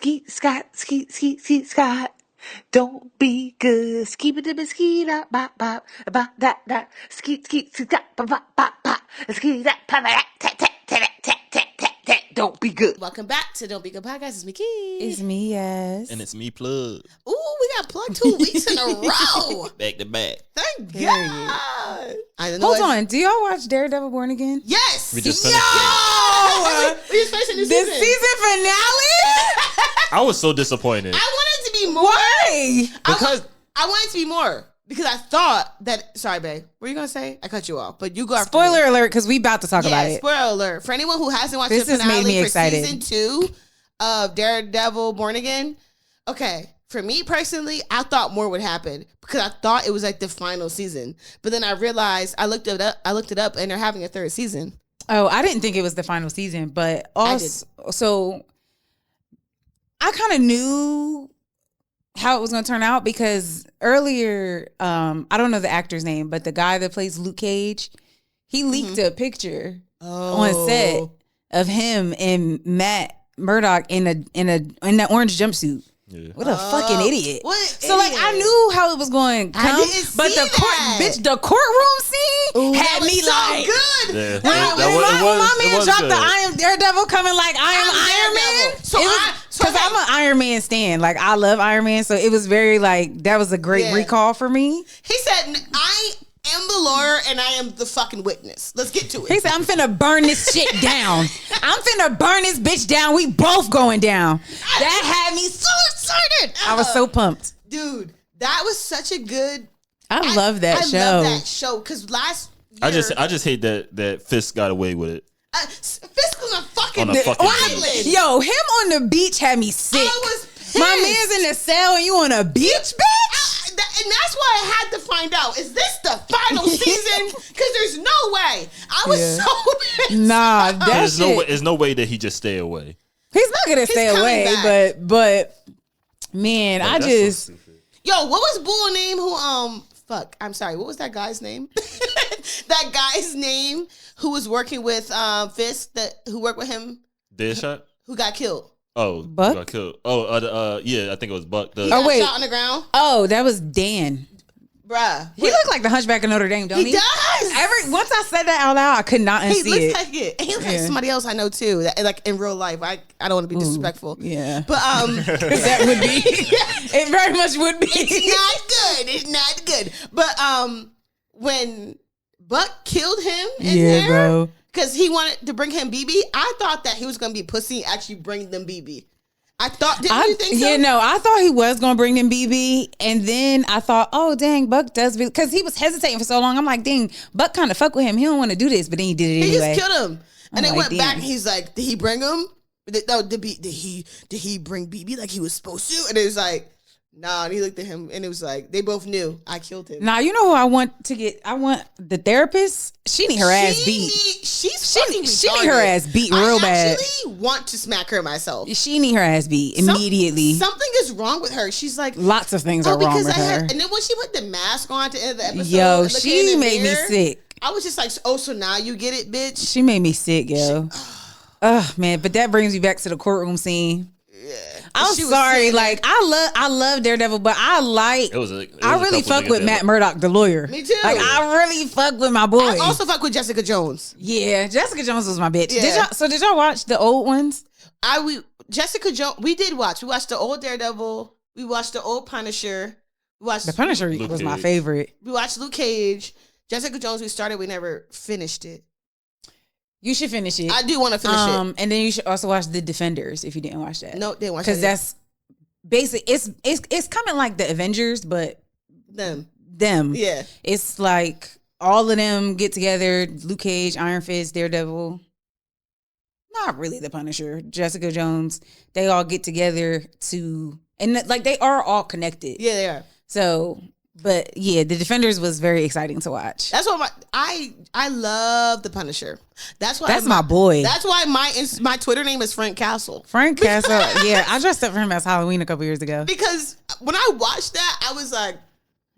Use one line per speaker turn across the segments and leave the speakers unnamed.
Skeet, Scott, skeet, skeet, skeet, Scott. Don't be good. Skeet, a dibba, skeet, up, bop, bop, bop, that. Skeet, skeet, skeet, bop, bop, bop, bop. Skeet, that, pop, tat, tat, tat, tat, tat, tat, tat, tat. Don't be good.
Welcome back to Don't Be Good Podcast. It's me, Key.
It's me, yes.
And it's me, Plug.
Ooh, we got Plug 2 weeks in a row.
Back to back.
Thank
Period.
God.
Hold on. Do y'all watch Daredevil Born Again?
Yes.
We just
Yo!
finished
We just finished the new
The
season.
season finale?
I was so disappointed.
I wanted to be more.
Why?
Because
I wanted to be more. Because I thought that. Sorry, babe. What were you going to say? I cut you off. But you go after
Spoiler
me.
alert, because we about to talk about it.
Spoiler alert. For anyone who hasn't watched
This
the
has
finale
made me
for
excited.
season 2 of Daredevil Born Again. Okay. For me personally, I thought more would happen because I thought it was like the final season. But then I realized I looked it up and they're having a third season.
Oh, I didn't think it was the final season, but also, so I kind of knew how it was going to turn out because earlier, I don't know the actor's name, but the guy that plays Luke Cage, he leaked a picture on set of him and Matt Murdock in that orange jumpsuit.
yeah.
What a fucking idiot!
What
So like I knew how it was going to come,
didn't
but
see
the courtroom scene had
that
me
was so
like.
good.
Yeah.
When my man dropped
good.
the I am Daredevil coming like I am Iron Man.
Daredevil.
Because I'm an Iron Man stan. Like I love Iron Man. So it was very like that was a great recall for me.
He said, I am the lawyer and I am the fucking witness. Let's get to it.
He said, I'm finna burn this shit down. I'm finna burn this bitch down. We both going down. That had me so excited. I was so pumped.
Dude, that was such a good.
I love that show.
I love that show because last year.
I just hate that Fisk got away with it.
Fisk on a fucking
island.
Yo, him on the beach had me sick.
I was pissed.
My man's in the cell and you on a beach, bitch?
And that's why I had to find out. Is this the final season? Because there's no way. I was so pissed.
Nah,
There's no way that he just stay away.
He's not gonna stay
coming
away,
back.
but man,
Like,
I
that's
just
so stupid.
Yo, what was Bull name? Fuck. I'm sorry. What was that guy's name? That guy's name who was working with Fisk who worked with him.
Deadshot?
Who got killed?
Oh,
Buck?
got killed. Oh, yeah, I think it was Buck.
He got
wait.
shot on the ground.
oh, that was Dan.
Bruh.
He looked like the Hunchback of Notre Dame, don't he?
He does.
Once I said that out loud, I could not
He
unsee
looks
it.
like it. He looks like somebody else I know too. That, like in real life. I don't want to be disrespectful.
Yeah,
But
that would be. It very much would be.
It's not good. But when Buck killed him
Yeah, bro.
because he wanted to bring him BB, I thought that he was gonna be pussy and actually bring them BB. I thought, didn't you think so?
Yeah, no, I thought he was going to bring them BB. And then I thought, oh, dang, Buck does. Because he was hesitating for so long. I'm like, dang, Buck kind of fuck with him. He don't want to do this, but then he did it
He
anyway.
just killed him. And they
like,
went
damn.
back and he's like, did he bring him? No, did he bring BB like he was supposed to? And it was like, nah. And he looked at him and it was like, they both knew I killed him.
Now, you know who I want to get? I want the therapist. She need her ass beat.
She
need her ass beat real bad.
I actually want to smack her myself.
She need her ass beat immediately.
Something is wrong with her. She's like,
Lots of things are wrong with her.
And then when she put the mask on at the end of the episode,
Yo,
looking in
she
the
made me
mirror,
sick.
I was just like, oh, so now you get it, bitch.
She made me sick, yo. Oh man, but that brings me back to the courtroom scene. I'm
She was
sorry,
saying
like I love Daredevil, but I really fuck with Matt Murdock, the lawyer.
Me too.
Like I really fuck with my boy.
I also fuck with Jessica Jones.
Yeah, Jessica Jones was my bitch.
Yeah.
Did y'all watch the old ones?
Jessica Jones. We did watch. We watched the old Daredevil. We watched the old Punisher. We watched
The Punisher
Luke
was my
Cage.
favorite.
We watched Luke Cage. Jessica Jones. We started. We never finished it.
You should finish it.
I do want to finish it.
And then you should also watch The Defenders if you didn't watch that.
No, didn't watch that.
Because that's basic. It's coming like The Avengers, but them.
Yeah.
It's like all of them get together. Luke Cage, Iron Fist, Daredevil. Not really the Punisher. Jessica Jones. They all get together and like they are all connected.
Yeah, they are.
So, but yeah, The Defenders was very exciting to watch.
That's what I love the Punisher. That's why
That's my boy.
That's why my Twitter name is Frank Castle.
Frank Castle. Yeah, I dressed up for him as Halloween a couple years ago.
Because when I watched that, I was like,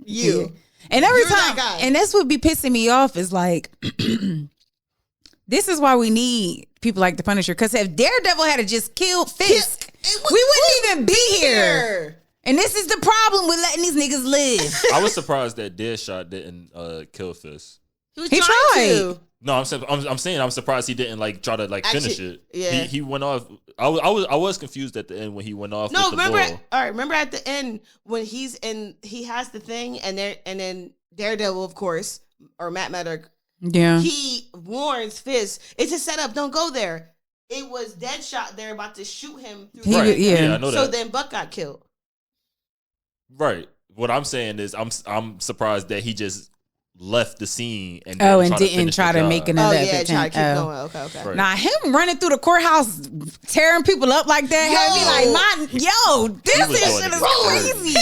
you.
Yeah. And every
You're that
time,
guy.
and that's what be pissing me off is like, this is why we need people like the Punisher. Because if Daredevil had just killed Fisk, we wouldn't even be here. And this is the problem with letting these niggas live.
I was surprised that Deadshot didn't kill Fist.
He tried.
No, I'm saying I'm surprised he didn't like try to like finish it.
Yeah.
He went off. I was confused at the end when he went off.
No,
with the
remember?
ball.
All right, remember at the end when he has the thing, and then Daredevil, of course, or Matt Murdock, he warns Fist, "It's a setup. Don't go there." It was Deadshot there about to shoot him.
Right. Yeah, I know
so
that.
then Buck got killed.
Right. What I'm saying is I'm surprised that he just left the scene and
didn't try to make another.
Try to keep going. Okay.
Right.
Nah, him running through the courthouse, tearing people up like that, had me like, this shit is crazy.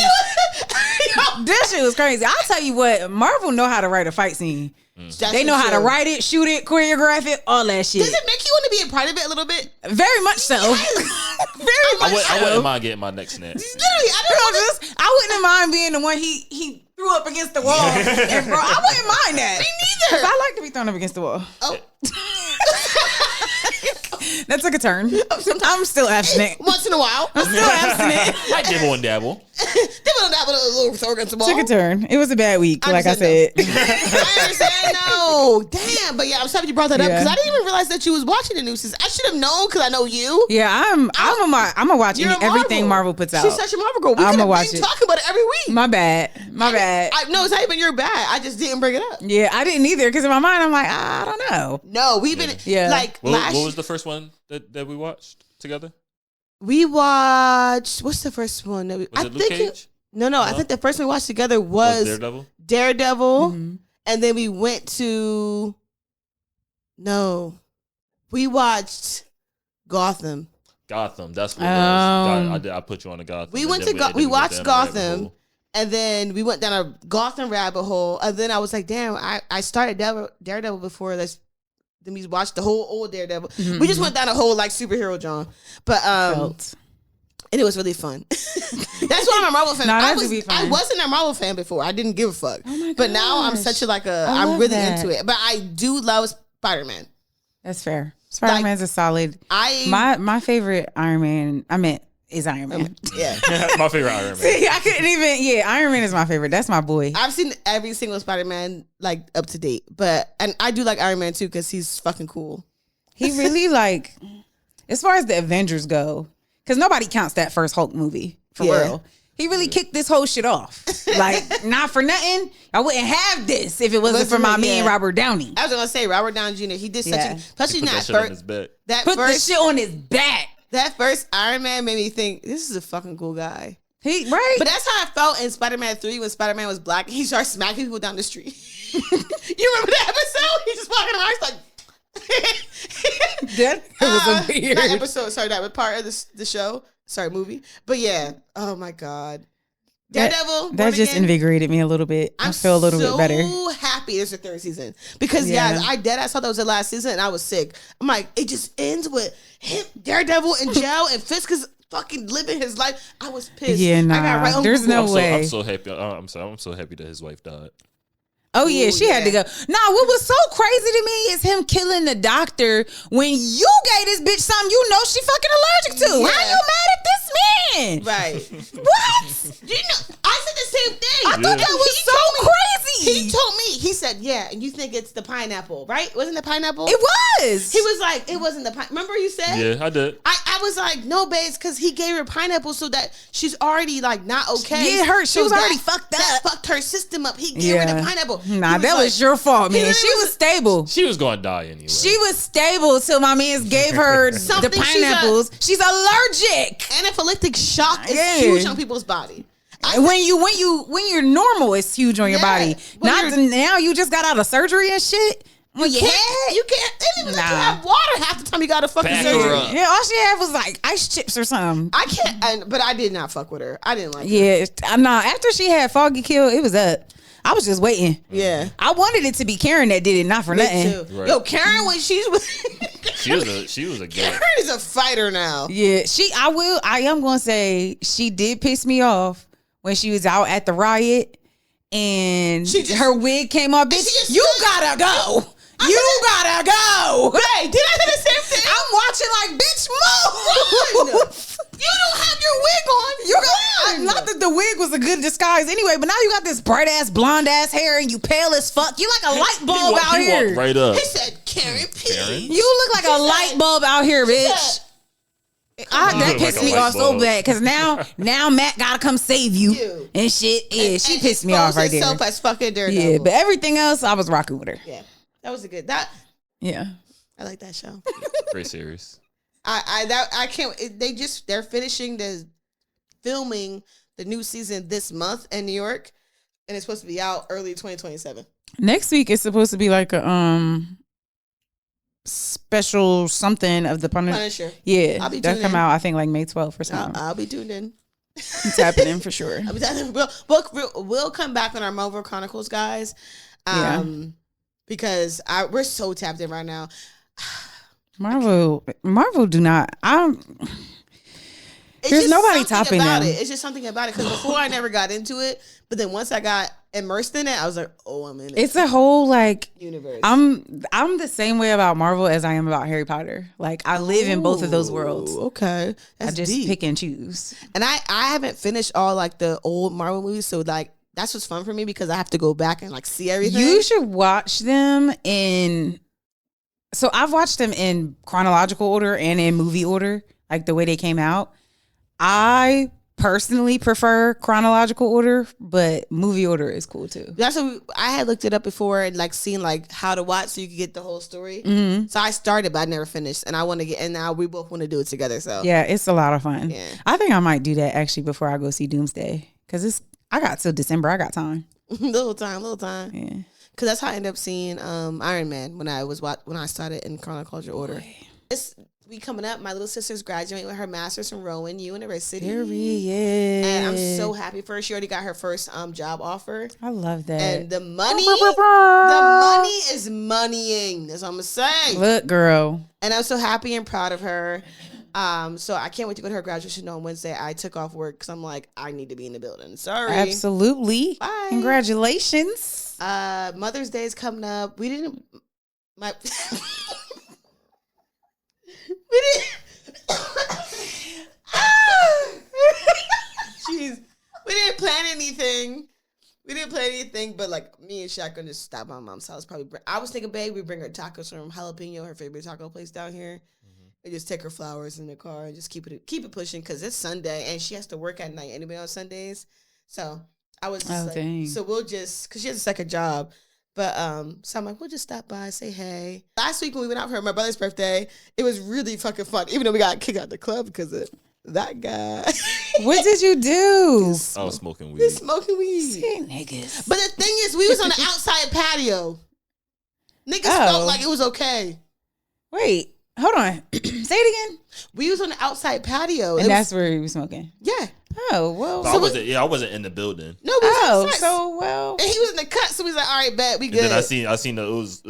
This shit was crazy. I'll tell you what, Marvel know how to write a fight scene. They know how to write it, shoot it, choreograph it, all that shit.
Does it make you want to be a part of it a little bit?
Very much so. Very much so.
I wouldn't mind getting my neck snatched.
Literally,
I wouldn't mind being the one he threw up against the wall. And bro, I wouldn't mind that.
Me neither.
I like to be thrown up against the wall.
Oh.
That took a turn. I'm still abstinent.
Once in a while.
I'm still abstinent.
Like dibble and dabble.
Dibble and dabble, a little throw against the wall.
Took a turn. It was a bad week, like I said.
I understand. No, damn. But yeah, I'm sorry you brought that up because I didn't even realize that you was watching the news. I should have known because I know you.
Yeah, I'm gonna watch everything Marvel puts out.
She's such a Marvel girl. We could have been talking about it every week.
My bad.
No, it's not even your bad. I just didn't bring it up.
Yeah, I didn't either because in my mind I'm like, I don't know.
No, we've been like
what was the first one that we watched together?
We watched. What's the first one?
Was it Luke Cage?
No. I think the first one we watched together was Daredevil.
Mm-hmm.
And then we went to. No, we watched Gotham.
That's what it was. I put you on the Gotham.
We went to we watched Gotham, and then we went down a Gotham rabbit hole. And then I was like, damn, I started Daredevil before this. Then we watched the whole old Daredevil. Mm-hmm. We just went down a whole like superhero genre, but and it was really fun. That's why I'm a Marvel fan. I wasn't a Marvel fan before. I didn't give a fuck. Oh but now I'm such I'm really into it. But I do love Spider-Man.
That's fair. Spider-Man's a solid. My favorite Iron Man. Is Iron Man.
Yeah.
My favorite Iron Man.
See, I couldn't even. Yeah, Iron Man is my favorite. That's my boy.
I've seen every single Spider-Man like up to date, and I do like Iron Man too because he's fucking cool.
He really like, as far as the Avengers go, because nobody counts that first Hulk movie for real. He really kicked this whole shit off. Like, not for nothing, I wouldn't have this if it wasn't for my man Robert Downey.
I was gonna say Robert Downey Jr. He did especially not first.
Put the shit on his back.
That first Iron Man made me think this is a fucking cool guy.
Right.
But that's how I felt in Spider-Man 3 when Spider-Man was black and he started smacking people down the street. You remember that episode? He just walking around, he's like
that was a weird
episode. Sorry, that was part of the show. Sorry, movie. But yeah. Oh my God. Daredevil.
That just invigorated me a little bit. I feel a little bit better.
I'm so happy it's the third season. Because I saw that was the last season and I was sick. I'm like, it just ends with him, Daredevil in jail and Fisk is fucking living his life. I was pissed.
Yeah, nah. I got right on There's Google. No way.
I'm so happy. I'm so happy that his wife died.
Oh yeah, she had to go. Nah, what was so crazy to me is him killing the doctor when you gave this bitch something you know she fucking allergic to. Yeah. How you mad at this man?
Right.
What?
You know, I said the same thing.
I thought that was so crazy.
He told me, he said, yeah, and you think it's the pineapple, right? Wasn't the pineapple?
It was.
He was like, it wasn't the pineapple. Remember you said?
Yeah, I did.
I was like, no, babes, because he gave her pineapple so that she's already like not okay.
Yeah, she was already fucked up.
That fucked her system up. He gave her the pineapple.
Nah, that was your fault, man. She was stable.
She was going to die anyway.
She was stable till my mans gave her the pineapples. She's allergic.
Anaphylactic shock is huge on people's body.
When you're normal, it's huge on your body. Now you just got out of surgery and shit.
You can't. They didn't even let you have water half the time you got a fucking surgery.
Yeah, all she had was like ice chips or something.
I can't. But I did not fuck with her. I didn't like her.
Yeah, nah. After she had Foggy killed, it was up. I was just waiting.
Yeah.
I wanted it to be Karen that did it, not for nothing.
Too. Right. Yo, Karen, when she was
she was a girl.
Karen is a fighter now.
Yeah, I am gonna say she did piss me off when she was out at the riot and her wig came off. Bitch, you gotta go. You gotta go.
Hey, did I say the same thing?
I'm watching like, bitch, move.
You don't have your wig
Not that the wig was a good disguise anyway, but now you got this bright ass blonde ass hair and you pale as fuck. You like a light bulb out
he
here.
walked right up.
He said, Karen P.
You look like a light bulb out here, bitch. That pissed
like a
me
light
off so
bulb.
bad because now Matt gotta come save you and shit. Yeah, she pissed me off right there.
As fucking Daredevil.
Yeah, but everything else I was rocking with her.
Yeah, that was a good.
Yeah,
I like that show.
Great series.
I can't. They're finishing the filming the new season this month in New York, and it's supposed to be out early 2027.
next week is supposed to be like a special something of the
Punisher.
Yeah,
I'll be
that
tuned
come
in.
out I think like May 12th or something.
I'll be tuned in.
It's happening for sure.
I'll be tuned in. We'll come back on our Marvel Chronicles, guys. Because we're so tapped in right now.
Marvel do not.
It's
There's
just
nobody
something
topping
about
them.
it. It's just something about it. Because before I never got into it, but then once I got immersed in it, I was like, oh, I'm in it.
It's a whole like
universe.
I'm the same way about Marvel as I am about Harry Potter. Like I live in both of those worlds.
Okay, that's
I just
deep.
pick and choose.
And I haven't finished all like the old Marvel movies, so like that's what's fun for me because I have to go back and like see everything.
You should watch them in. So I've watched them in chronological order and in movie order, like the way they came out. I personally prefer chronological order, but movie order is cool too.
That's what I had looked it up before and like seen like how to watch so you could get the whole story.
Mm-hmm.
So I started, but I never finished, and I want to get. And now we both want to do it together. So
Yeah, it's a lot of fun.
Yeah.
I think I might do that actually before I go see Doomsday because I got till December. I got time.
little time.
Yeah.
Because that's how I ended up seeing Iron Man when I started in chronological order. It's we coming up. My little sister's graduating with her master's from Rowan University.
Period.
And I'm so happy for her. She already got her first job offer.
I love that.
And the money is moneying. That's what I'm gonna say.
Look, girl.
And I'm so happy and proud of her. So I can't wait to go to her graduation on Wednesday. I took off work because I'm like, I need to be in the building. Sorry.
Absolutely.
Bye.
Congratulations.
Mother's Day is coming up. We didn't. Jeez. We didn't plan anything. But like me and Shaq gonna just stop by my mom's house. I was thinking, babe, we bring her tacos from Jalapeno, her favorite taco place down here, and just take her flowers in the car and just keep it pushing because it's Sunday and she has to work at night anyway on Sundays. So I was just
dang.
so we'll just because she has a second job. But so I'm like, we'll just stop by, say hey. Last week when we went out for my brother's birthday, it was really fucking fun. Even though we got kicked out the club because of that guy.
What did you do?
I was smoking weed.
We're smoking weed.
See, niggas.
But the thing is, we was on the outside patio. Niggas felt like it was okay.
Wait, hold on. Say it again.
We was on the outside patio.
And that's where you were smoking.
Yeah.
Oh, well.
I wasn't in the building.
No, we was outside.
so well.
And he was in the cut, so we was like, all right, bet, we
And
good.
then I seen that it was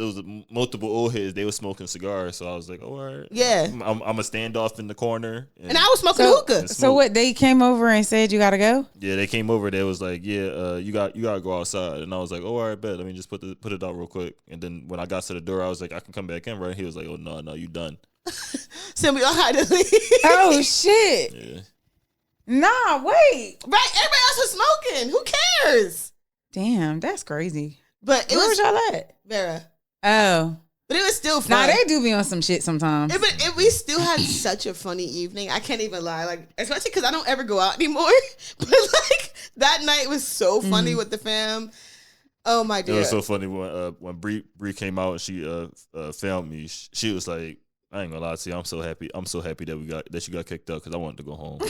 multiple old heads. They were smoking cigars, so I was like, oh, all right.
Yeah.
I'm a standoff in the corner.
And I was smoking hookah.
So what? They came over and said you gotta go.
Yeah, they came over. They was like, yeah, you gotta go outside. And I was like, oh, all right, bet. Let me just put it out real quick. And then when I got to the door, I was like, I can come back in, right? He was like, oh no, you done.
So we all had to leave.
Oh shit.
Yeah.
Nah, wait.
Right, everybody else was smoking. Who cares?
Damn, that's crazy.
But it
Where was
was
y'all at?
Vera.
Oh.
But it was still fun.
Nah, they do be on some shit sometimes.
But we still had such a funny evening. I can't even lie. Like, especially because I don't ever go out anymore. But like that night was so funny with the fam. Oh my dear.
It was so funny when Bree came out and she filmed me. She was like, I ain't gonna lie to you. I'm so happy that you got kicked out because I wanted to go home.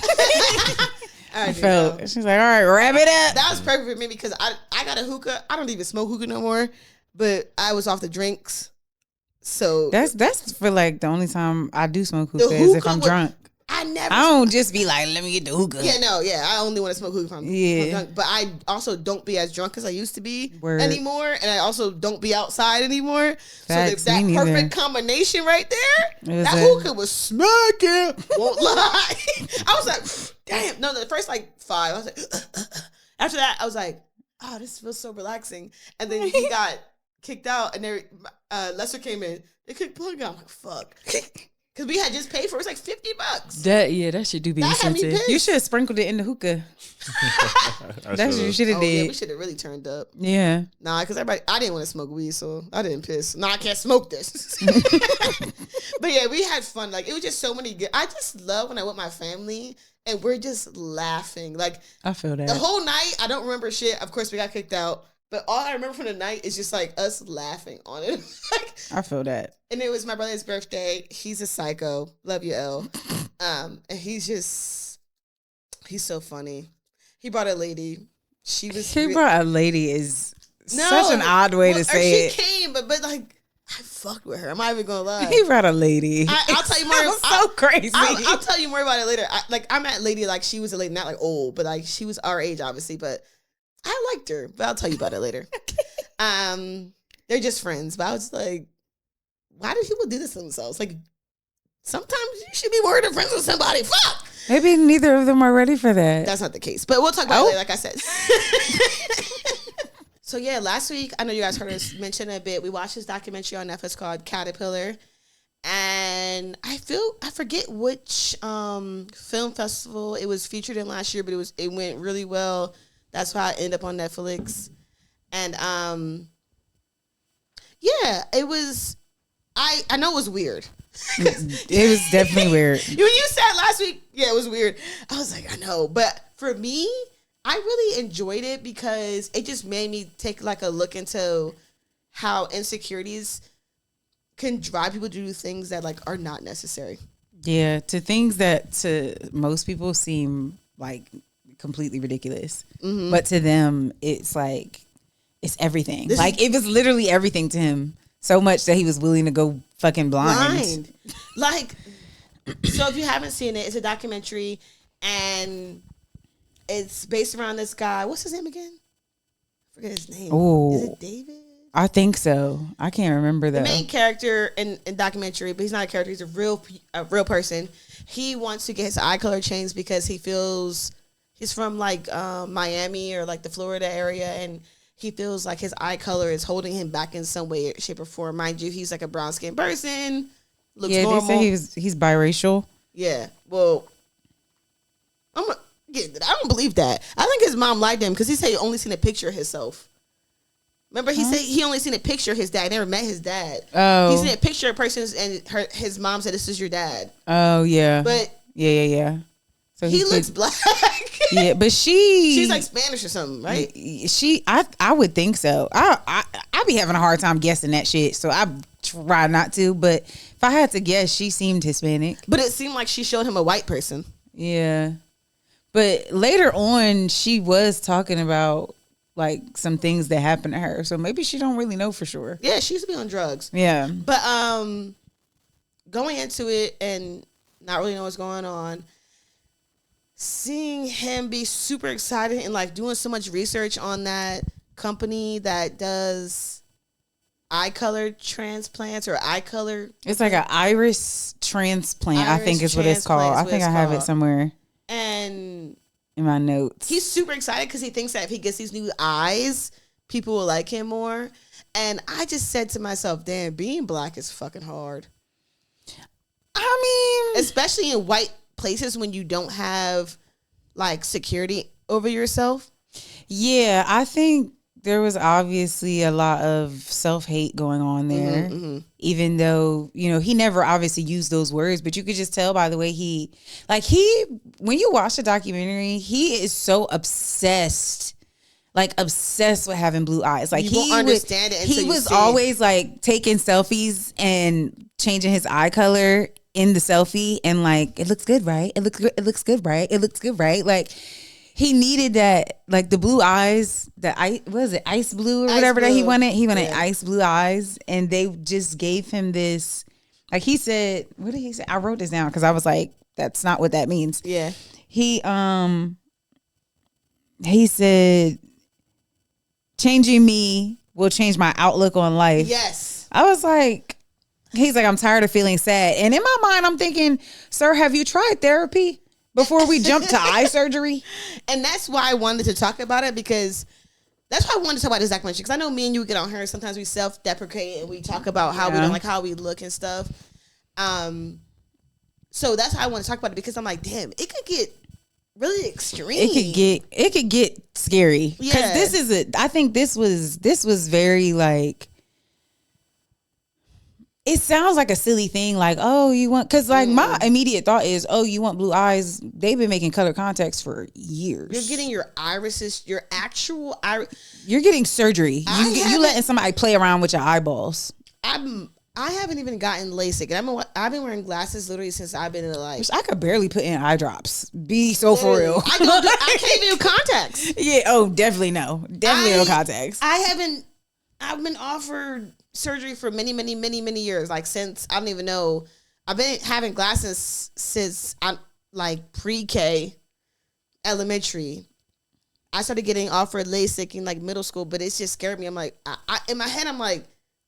I
felt. She's like, all right, wrap it up.
That was perfect for me because I got a hookah. I don't even smoke hookah no more. But I was off the drinks. So
that's for like the only time I do smoke hookah is if I'm drunk.
I
don't just be like, let me get the hookah.
Yeah, no, yeah. I only want to smoke hookah if I'm drunk. But I also don't be as drunk as I used to be anymore. And I also don't be outside anymore.
Facts,
so that perfect combination right there, that hookah was smacking. Won't lie. I was like, damn. No, the first like 5, I was like, after that, I was like, oh, this feels so relaxing. And then he got kicked out and Lester came in. They kicked plug out. I'm like, fuck. Because we had just paid for it. It's like $50.
That shit do be
That had me
expensive.
pissed.
You should have sprinkled it in the hookah. That's what you should have
Yeah,
did.
we should have really turned up.
Yeah.
Nah, because I didn't want to smoke weed, so I didn't piss. Nah, I can't smoke this. But yeah, we had fun. Like, it was just so many good. I just love when I'm with my family and we're just laughing. Like,
I feel that.
the whole night, I don't remember shit. Of course, we got kicked out. But all I remember from the night is just like us laughing on it. Like,
I feel that.
and it was my brother's birthday. He's a psycho. Love you, L. And he's so funny. He brought a lady. She was.
He brought a lady is such an odd way to say
she came, but like I fucked with her. I'm not even gonna lie.
He brought a lady.
I'll tell you more.
So crazy.
I'll tell you more about it later. I met lady like she was a lady, not like old, but like she was our age, obviously. But I liked her. But I'll tell you about it later. They're just friends. But I was like, why do people do this to themselves? Like, sometimes you should be worried of friends with somebody. Fuck.
Maybe neither of them are ready for that.
That's not the case. But we'll talk about it later, like I said. So yeah, last week, I know you guys heard us mention it a bit. We watched this documentary on Netflix called Caterpillar. And I forget which film festival it was featured in last year, but it went really well. That's why I ended up on Netflix. And yeah, it was I know it was weird.
It was definitely weird.
When you said last week, yeah, it was weird. I was like, I know. But for me, I really enjoyed it because it just made me take like a look into how insecurities can drive people to do things that like are not necessary.
Yeah, to things that to most people seem like completely ridiculous. Mm-hmm. But to them, it's like, it's everything. It was literally everything to him. So much that he was willing to go fucking blind.
Like, so if you haven't seen it, it's a documentary and it's based around this guy. What's his name again? I forget his name.
Oh,
is it David?
I think so. I can't remember though.
The main character in documentary, but he's not a character. He's a real person. He wants to get his eye color changed because he feels he's from like Miami or like the Florida area, and he feels like his eye color is holding him back in some way, shape, or form. Mind you, he's like a brown skinned person. Looks normal.
They say he's biracial.
Yeah. Well, I don't believe that. I think his mom liked him because he said he only seen a picture of himself. Remember, he said he only seen a picture of his dad. Never met his dad.
Oh.
He seen a picture of persons, and his mom said, "This is your dad."
Oh yeah.
But
yeah. So
he looks black.
Yeah, but she's
like Spanish or something, right?
I would think so. I be having a hard time guessing that shit, so I try not to. But if I had to guess, she seemed Hispanic.
But it seemed like she showed him a white person.
Yeah, but later on, she was talking about like some things that happened to her, so maybe she don't really know for sure.
Yeah, she used to be on drugs.
Yeah,
but going into it and not really know what's going on. Seeing him be super excited and like doing so much research on that company that does eye color transplants or eye color.
It's like an iris transplant, I think is what it's called. I think I have it somewhere.
And
in my notes.
He's super excited because he thinks that if he gets these new eyes, people will like him more. And I just said to myself, damn, being black is fucking hard.
I mean,
especially in white places when you don't have like security over yourself.
Yeah, I think there was obviously a lot of self-hate going on there. Mm-hmm. Even though, he never obviously used those words, but you could just tell by the way when you watch the documentary, he is so obsessed with having blue eyes. Like,
he won't understand it until
he was always like taking selfies and changing his eye color in the selfie, and like, it looks good, right? It looks good, right? It looks good, right? Like, he needed that, like the blue eyes, ice blue or whatever that he wanted. He wanted ice blue eyes, and they just gave him this, like he said, what did he say? I wrote this down because I was like, that's not what that means.
Yeah.
He said, changing me will change my outlook on life.
Yes.
I was like, he's like, I'm tired of feeling sad. And in my mind, I'm thinking, sir, have you tried therapy before we jump to eye surgery?
And that's why I wanted to talk about it, because that's why I wanted to talk about this documentary. Because I know me and you get on here, sometimes we self-deprecate and we talk about how we don't like how we look and stuff. So that's how I want to talk about it, because I'm like, damn, it could get really extreme.
It could get scary. Because I think this was very like, it sounds like a silly thing, like, oh, you want, because like my immediate thought is, oh, you want blue eyes. They've been making color contacts for years.
You're getting your irises, your actual iris.
You're getting surgery. You letting somebody play around with your eyeballs.
I haven't even gotten LASIK, and I've been wearing glasses literally since I've been in life.
I could barely put in eye drops. Be so for real.
I can't even do contacts.
Yeah. Oh, definitely no. Definitely no contacts.
I've been offered surgery for many years. Like, since, I don't even know. I've been having glasses since I'm like pre-K, elementary. I started getting offered LASIK in like middle school, but it just scared me. I'm like, in my head, I'm like,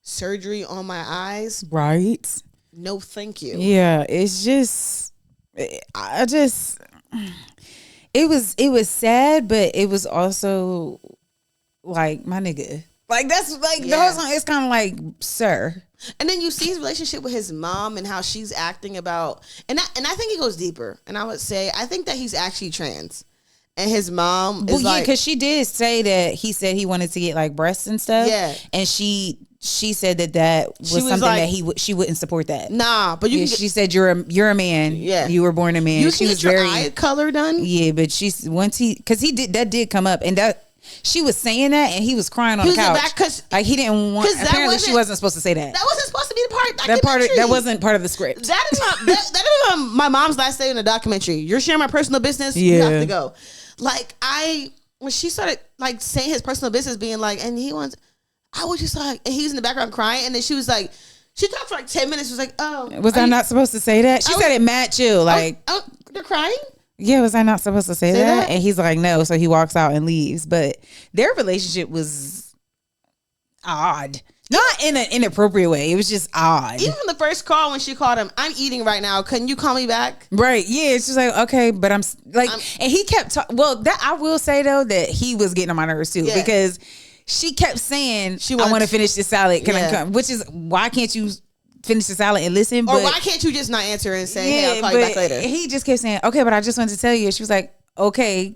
surgery on my eyes?
Right.
No, thank you.
Yeah. It's just, it was sad, but it was also like, my nigga. Like, that's like, it's kind of like, sir.
And then you see his relationship with his mom and how she's acting about, and I think it goes deeper. And I would say, I think that he's actually trans. And his mom is like,
because she did say that he said he wanted to get like breasts and stuff.
Yeah.
And she said that was something like, that she wouldn't support that.
Nah, but
she said you're a man. Yeah. You were born a man.
She was very eye color done.
Yeah, but because that did come up, and that she was saying that, and he was crying on the couch. Like, he didn't want. Apparently, she wasn't supposed to say that.
That wasn't supposed to be the part.
That wasn't part of the script.
That is my mom's last day in the documentary. You're sharing my personal business. Yeah. You have to go. Like, when she started like saying his personal business, being like, and he wants, I was just like, and he was in the background crying, and then she was like, she talked for like 10 minutes. Was like, oh,
was I not supposed to say that? She said it mad chill. Like,
they're crying.
Yeah, was I not supposed to say that? And he's like, no. So he walks out and leaves. But their relationship was odd. Not in an inappropriate way. It was just odd.
Even the first call, when she called him, I'm eating right now. Can you call me back?
Right. Yeah. It's just like, okay, but I'm like, and he kept talking. Well, that I will say though, that he was getting on my nerves too, because she kept saying, I want to finish this salad. Can I come? Which is, why can't you finish the salad and listen?
Or why can't you just not answer and say, hey, I'll call you back later?
He just kept saying, okay, but I just wanted to tell you. She was like, okay,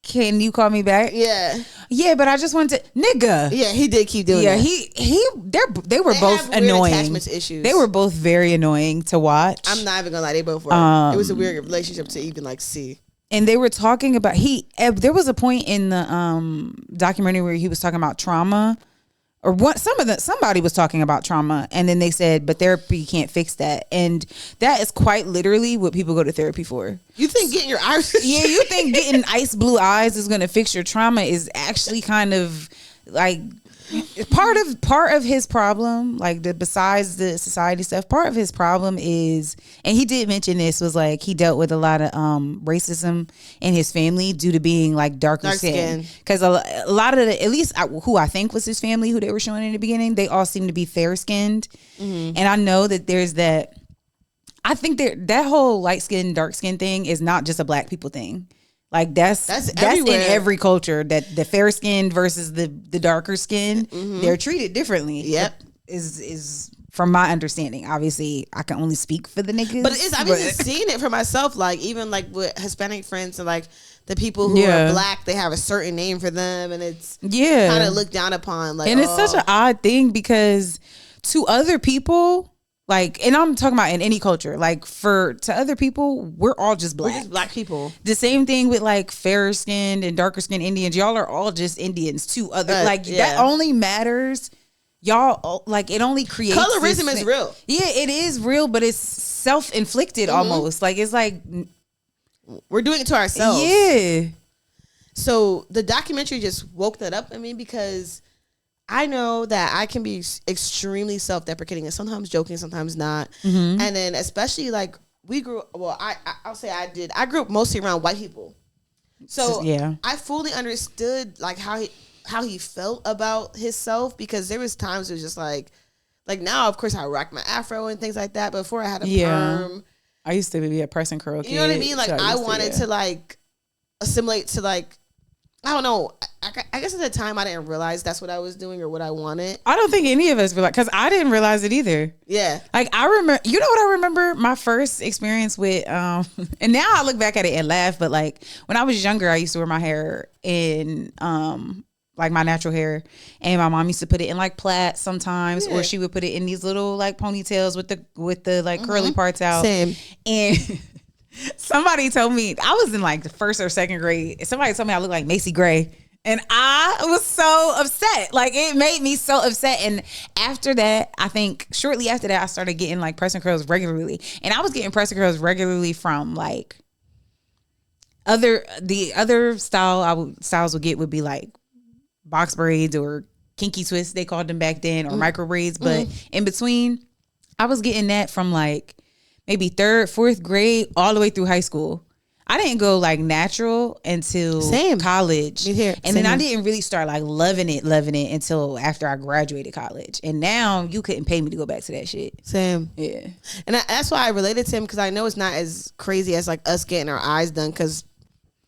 can you call me back? Yeah, but I just wanted to, nigga.
Yeah, he did keep doing that.
They were both annoying.
Attachment issues.
They were both very annoying to watch.
I'm not even gonna lie, they both were. It was a weird relationship to even like see.
And they were talking about there was a point in the documentary where he was talking about trauma, or somebody was talking about trauma, and then they said, but therapy can't fix that. And that is quite literally what people go to therapy for.
You think getting your eyes
you think getting ice blue eyes is going to fix your trauma is actually kind of like part of his problem, like besides the society stuff, part of his problem is, and he did mention this, was like he dealt with a lot of racism in his family due to being like dark skin. Because a lot of at least who I think was his family, who they were showing in the beginning, they all seem to be fair skinned. And I know that there's that. I think that whole light skin, dark skin thing is not just a black people thing. Like that's in every culture, that the fair skinned versus the darker skin, they're treated differently.
Yep.
Is from my understanding. Obviously, I can only speak for the niggas.
But I've been seeing it for myself. Like, even like with Hispanic friends, and like the people who are black, they have a certain name for them, and it's kind of looked down upon. Like,
and it's such an odd thing, because to other people, like, and I'm talking about in any culture, like to other people, we're all just black.
We're just black people.
The same thing with like fairer skinned and darker skinned Indians. Y'all are all just Indians to other, that only matters. Y'all, like, it only creates
colorism is real.
Yeah, it is real, but it's self-inflicted almost. Like, it's like
we're doing it to ourselves.
Yeah.
So the documentary just woke that up in me, because I know that I can be extremely self-deprecating and sometimes joking, sometimes not. And then especially like I'll say I grew up mostly around white people. So I fully understood like how he felt about himself, because there was times it was just like now, of course, I rock my afro and things like that. But before I had a perm.
I used to be a press and curl kid.
You know what I mean? Like, I wanted to like assimilate to like I don't know. I guess at the time I didn't realize that's what I was doing or what I wanted.
I don't think any of us realized, because I didn't realize it either.
Yeah.
Like, I remember, you know what I remember? My first experience with, and now I look back at it and laugh, but like when I was younger, I used to wear my hair in, like my natural hair, and my mom used to put it in like plaits sometimes, or she would put it in these little like ponytails with the like curly parts out.
Same.
And somebody told me, I was in like the first or second grade, somebody told me I looked like Macy Gray. And I was so upset. Like, it made me so upset. And after that, I think shortly after that, I started getting like press and curls regularly. And I was getting press and curls regularly from like the other styles would get would be like box braids or kinky twists, they called them back then, or micro braids. But in between, I was getting that from like maybe 3rd, 4th grade all the way through high school. I didn't go like natural until college. And then I didn't really start like loving it until after I graduated college. And now you couldn't pay me to go back to that shit.
Same.
Yeah.
And that's why I related to him, because I know it's not as crazy as like us getting our eyes done, because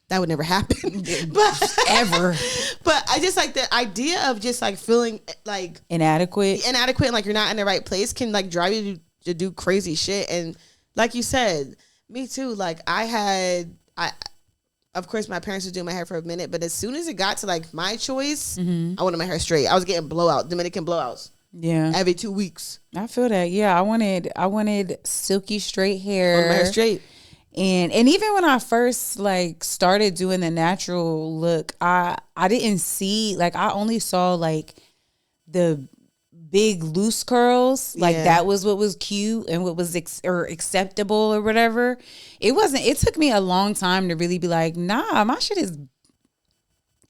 that would never happen. But
ever.
But I just like the idea of just like feeling like
inadequate
and like you're not in the right place can like drive you to do crazy shit. And like you said, me too. Like of course my parents would do my hair for a minute, but as soon as it got to like my choice, I wanted my hair straight. I was getting Dominican blowouts.
Yeah.
Every 2 weeks.
I feel that. Yeah. I wanted silky straight hair.
I wanted my hair straight.
And even when I first like started doing the natural look, I didn't see, like, I only saw like the big loose curls, like that was what was cute and what was acceptable or whatever. It took me a long time to really be like, nah, my shit is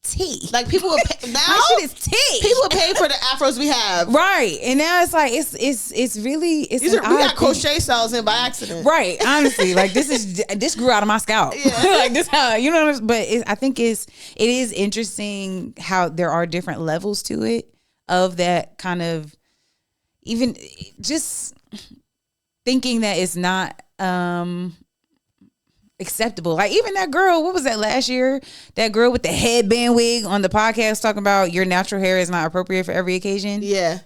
tea.
Like, people would pay, now
my shit is tea.
People would pay for the afros we have,
right? And now it's like it's really we
got crochet styles in by accident,
right? Honestly, like this grew out of my scalp, like this how you know. But I think it is interesting how there are different levels to it, of that kind of, even just thinking that it's not acceptable. Like, even that girl, what was that last year? That girl with the headband wig on the podcast talking about your natural hair is not appropriate for every occasion.
Yeah.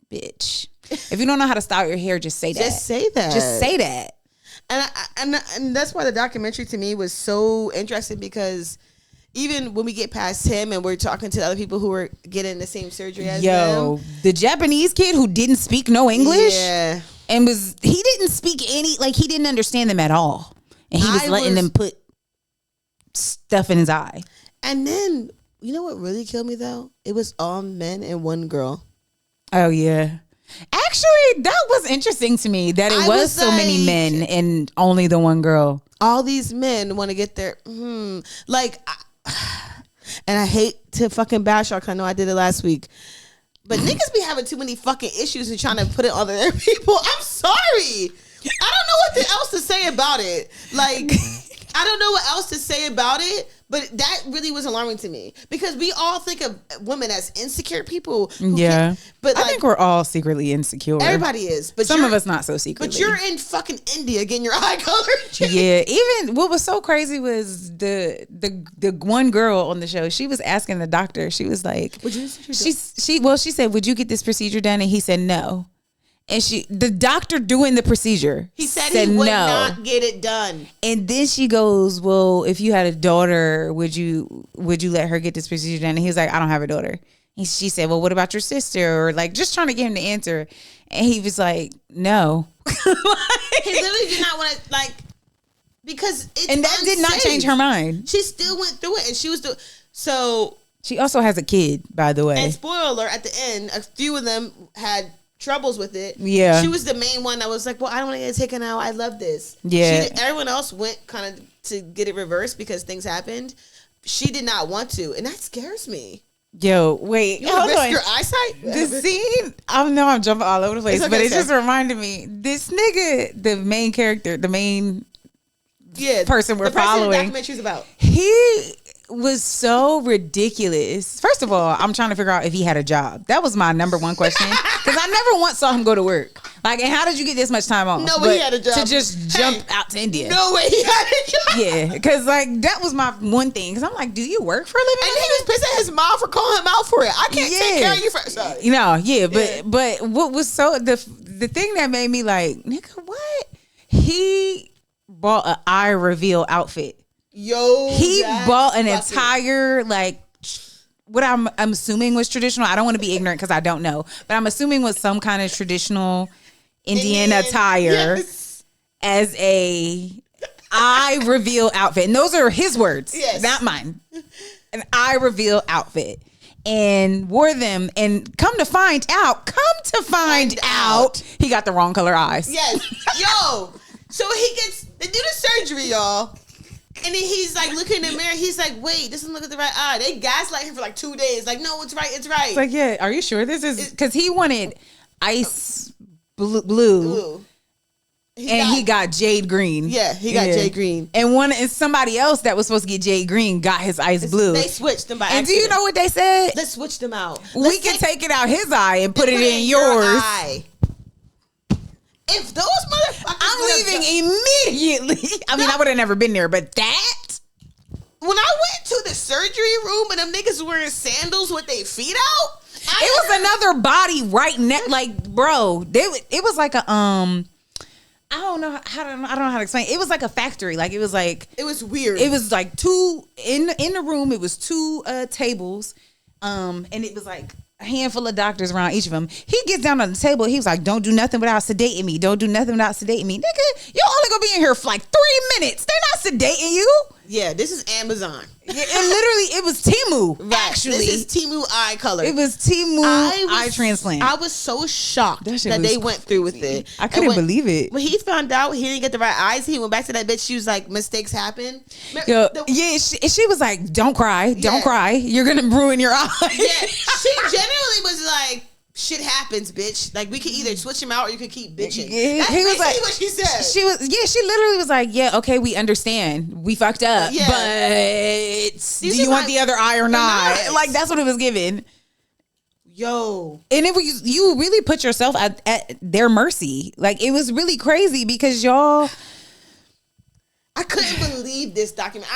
Bitch. If you don't know how to style your hair, just say that.
Just say that.
Just say that.
And that's why the documentary to me was so interesting, because even when we get past him and we're talking to other people who were getting the same surgery as them.
The Japanese kid who didn't speak no English.
Yeah.
And he didn't speak he didn't understand them at all. And he was letting them put stuff in his eye. And
then, you know what really killed me though? It was all men and one girl.
Oh yeah. Actually, that was interesting to me, that it was so many men and only the one girl.
All these men want to get their like, and I hate to fucking bash y'all, 'cause I know I did it last week, but niggas be having too many fucking issues and trying to put it on other people. I'm sorry. I don't know what else to say about it. Like, I don't know what else to say about it, but that really was alarming to me, because we all think of women as insecure people. But
I think we're all secretly insecure.
Everybody is, but
some of us not so secretly.
But you're in fucking India getting your eye colored.
Yeah, even what was so crazy was the one girl on the show. She was asking the doctor. She was like, she said, "Would you get this procedure done?" And he said no. And the doctor doing the procedure,
he said he would not get it done.
And then she goes, "Well, if you had a daughter, would you let her get this procedure done?" And he was like, "I don't have a daughter." And she said, "Well, what about your sister?" Or like, just trying to get him to answer. And he was like, "No."
He literally did not want to, like, because it's
and that did not change her mind.
She still went through it, and she was so.
She also has a kid, by the way.
And spoiler, at the end, a few of them had troubles with it.
Yeah,
she was the main one that was like, "Well, I don't want to get it taken out. I love this."
Yeah,
everyone else went kind of to get it reversed because things happened. She did not want to, and that scares me.
Yo, wait,
you hold on. Your eyesight.
The scene. I know I'm jumping all over the place, but it just reminded me. This nigga, the main character, the main person we're following.
The documentary's about.
He was so ridiculous. First of all, I'm trying to figure out if he had a job. That was my number one question, because I never once saw him go to work. Like, and how did you get this much time off?
No way he had a job.
To just jump out to India.
No way he had a job.
Yeah, because like that was my one thing. Because I'm like, do you work for a living?
And he was pissed at his mom for calling him out for it. I can't take care of you for. Sorry.
You know, but what was so the thing that made me like, nigga, what? He bought an eye reveal outfit.
Yo,
he bought an entire like what I'm assuming was traditional. I don't want to be ignorant because I don't know, but I'm assuming was some kind of traditional Indian attire as a eye reveal outfit. And those are his words, not mine. An eye reveal outfit. And wore them, and come to find out, he got the wrong color eyes.
Yes. Yo. So they do the surgery, y'all. And then he's like looking in the mirror. He's like, wait, this doesn't look at the right eye. They gaslight him for like 2 days. Like, no, it's right. It's right.
It's like, yeah, are you sure this is? Because he wanted ice blue. He got jade green.
Yeah, he got jade green.
And somebody else that was supposed to get jade green got his ice blue.
They switched them by
accident. And do you know what they said?
Let's switch them out.
We can take it out his eye and put it in yours.
Eye. If those motherfuckers,
I'm leaving immediately. I mean, I would have never been there, but that.
When I went to the surgery room and them niggas wearing sandals with their feet out,
it was another body right next. Like, bro, it was like a I don't know how to explain. It was like a factory. Like, it was weird. It was like two in the room. It was two tables, and it was like a handful of doctors around each of them. He gets down on the table. He was like, "Don't do nothing without sedating me. Don't do nothing without sedating me, nigga. You're only gonna be in here for like 3 minutes. They're not sedating you."
Yeah, this is Amazon.
Yeah, and literally, it was Temu. Right. Actually,
this is Temu eye color.
It was Temu eye transplant.
I was so shocked that they went through with it.
I couldn't believe it.
When he found out he didn't get the right eyes, he went back to that bitch. She was like, mistakes happen.
She was like, don't cry. Don't cry. You're going to ruin your eye.
Yeah, she generally was like, shit happens, bitch. Like, we could either switch him out or you could keep bitching. That's basically what she said.
She literally was like, yeah, okay, we understand. We fucked up. Yeah. But do you want the other eye or not? Like, that's what it was given.
Yo.
And it was, you really put yourself at their mercy. Like, it was really crazy because y'all.
I couldn't believe this document.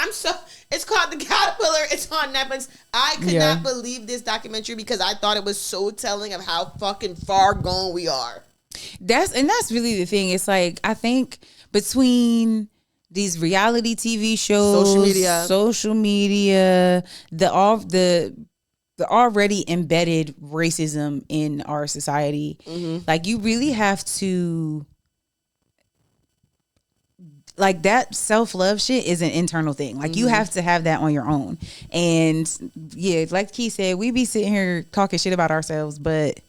It's called The Caterpillar. It's on Netflix. I could not believe this documentary because I thought it was so telling of how fucking far gone we are.
That's really the thing. It's like, I think between these reality TV shows, social media, the already embedded racism in our society, like, you really have to. Like, that self-love shit is an internal thing. Like, you have to have that on your own. And, yeah, like Key said, we be sitting here talking shit about ourselves, but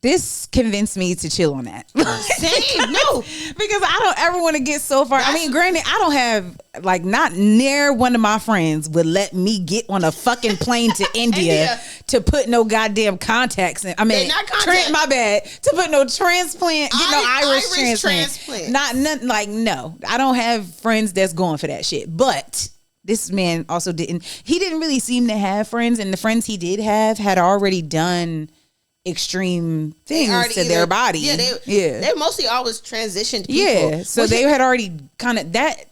this convinced me to chill on that.
Same, no.
Because I don't ever want to get so far. I mean, granted, I don't have, like, not near one of my friends would let me get on a fucking plane to India to put no goddamn contacts in. I mean, my bad. To put no transplant, get no iris transplant. Nothing, like, no. I don't have friends that's going for that shit. But this man also didn't really seem to have friends. And the friends he did have had already done extreme things to their body.
Yeah, they mostly always transitioned people.
Yeah, so they had already kind of that.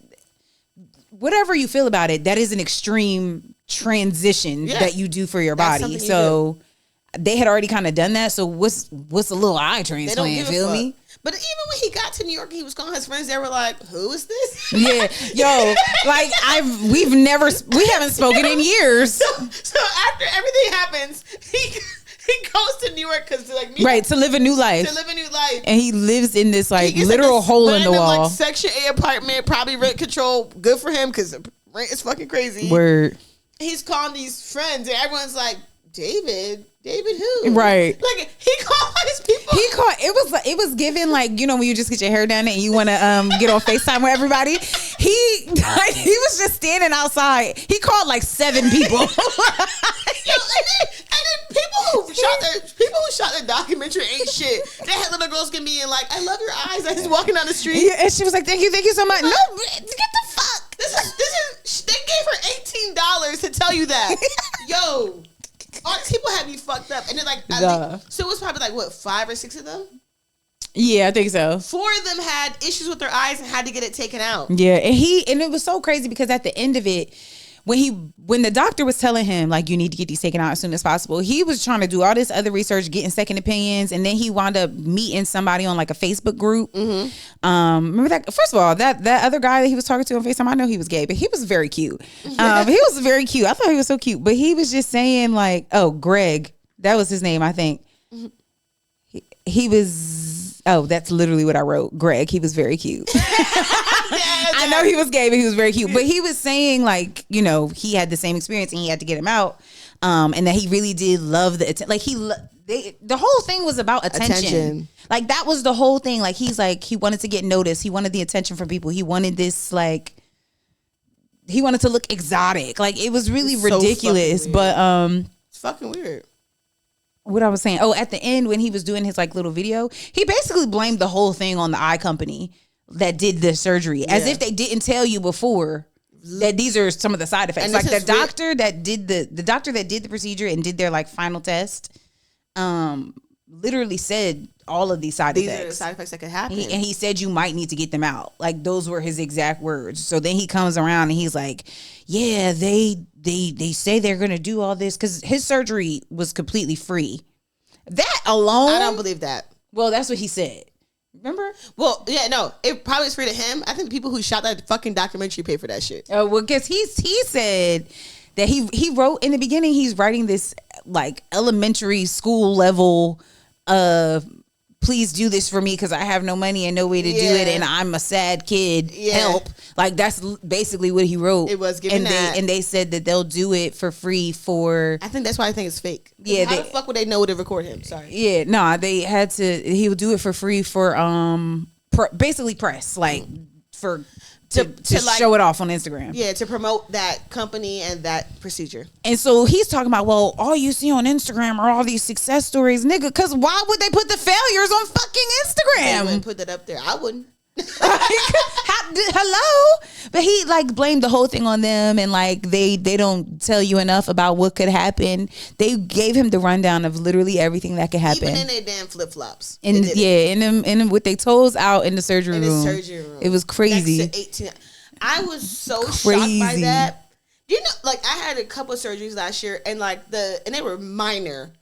Whatever you feel about it, that is an extreme transition that you do for your body. So they had already kind of done that. So what's a little eye transplant? Feel me?
But even when he got to New York, he was calling his friends. They were like, "Who is this?"
Yeah, yo, like we haven't spoken in years.
So after everything happens, he goes to New York because
to live a new life. And he lives in this like literal hole in the wall.
Like, Section A apartment, probably rent control. Good for him because rent is fucking crazy.
Word.
He's calling these friends and everyone's like, David who?
Right.
Like, he called his people.
It was given, like, you know, when you just get your hair done and you want to get on FaceTime with everybody. He was just standing outside. He called like 7 people.
And then people who shot the documentary ain't shit. They had little girls can be in like, "I love your eyes." I was walking down the street.
Yeah, and she was like, thank you so much. No, get the fuck.
This is. They gave her tell you that. Yo, all these people had me fucked up. And then like, so it was probably like, what, 5 or 6 of them?
Yeah, I think so.
4 of them had issues with their eyes and had to get it taken out.
Yeah, and it was so crazy because at the end of it, when the doctor was telling him like you need to get these taken out as soon as possible, he was trying to do all this other research, getting second opinions, and then he wound up meeting somebody on like a Facebook group. Remember that? First of all, that other guy that he was talking to on FaceTime, I know he was gay, but he was very cute. He was very cute. I thought he was so cute, but he was just saying like, oh, Greg, that was his name, I think. He was. Oh, that's literally what I wrote. Greg, he was very cute. I know he was gay, but he was very cute. But he was saying like, you know, he had the same experience and he had to get him out. And that he really did love the attention. Like the whole thing was about attention. Like that was the whole thing. Like he's like, he wanted to get noticed. He wanted the attention from people. He wanted this like, he wanted to look exotic. Like it was really ridiculous. But
it's fucking weird.
What I was saying. Oh, at the end when he was doing his like little video, he basically blamed the whole thing on the eye company that did the surgery, as if they didn't tell you before that these are some of the side effects. And like the doctor that did the procedure and did their like final test, literally said all of these side effects.
These are the side effects that could happen.
And he said you might need to get them out. Like those were his exact words. So then he comes around and he's like, yeah, they say they're gonna do all this because his surgery was completely free. That alone,
I don't believe that.
Well, that's what he said. Remember?
Well, yeah, no, it probably is free to him. I think the people who shot that fucking documentary pay for that shit.
Oh, well, because he said that he wrote in the beginning, he's writing this like elementary school level please do this for me because I have no money and no way to do it and I'm a sad kid. Help. Like that's basically what he wrote.
It was given that.
And they said that they'll do it for free for.
I think that's why I think it's fake.
Yeah.
How the fuck would they know to record him? Sorry.
Yeah. No, they had to. He would do it for free for basically press like for. To like, show it off on Instagram.
Yeah, to promote that company and that procedure.
And so he's talking about, well, all you see on Instagram are all these success stories, nigga, because why would they put the failures on fucking Instagram?
They wouldn't put that up there. I wouldn't.
Hello? But he like blamed the whole thing on them and like they don't tell you enough about what could happen. They gave him the rundown of literally everything that could happen.
Even in their damn flip-flops.
And in them with their toes out in the surgery room. It was crazy.
Next to 18. I was so shocked by that. You know, like I had a couple of surgeries last year and like and they were minor.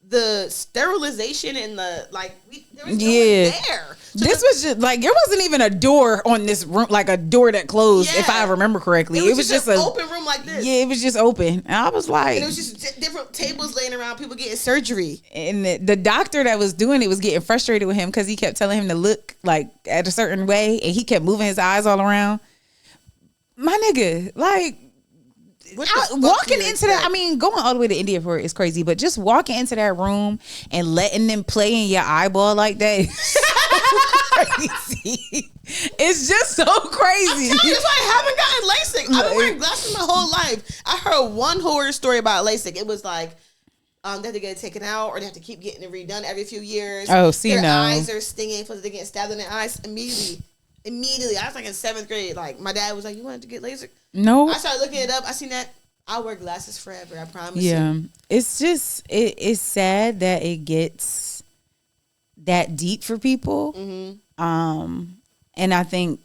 The sterilization and the there was no one there. So
this was just like there wasn't even a door on this room, like a door that closed. If I remember correctly,
it was just an open room like this.
Yeah, it was just open, and I was like,
and it was just different tables laying around, people getting surgery.
And the doctor that was doing it was getting frustrated with him because he kept telling him to look like at a certain way, and he kept moving his eyes all around. My nigga, like. Walking into that, I mean, going all the way to India for it is crazy, but just walking into that room and letting them play in your eyeball like that is so crazy. It's just so crazy.
I'm telling you, that's why I haven't gotten LASIK. I've been wearing glasses my whole life. I heard one horror story about LASIK. It was like they have to get it taken out or they have to keep getting it redone every few years.
Oh, see,
their eyes are stinging because they get stabbed in their eyes immediately. I was like in 7th grade. Like my dad was like, "You wanted to get LASIK?"
No.
I started looking it up. I seen that. I'll wear glasses forever. I promise.
Yeah,
you.
It's just it's sad that it gets that deep for people. Mm-hmm. And I think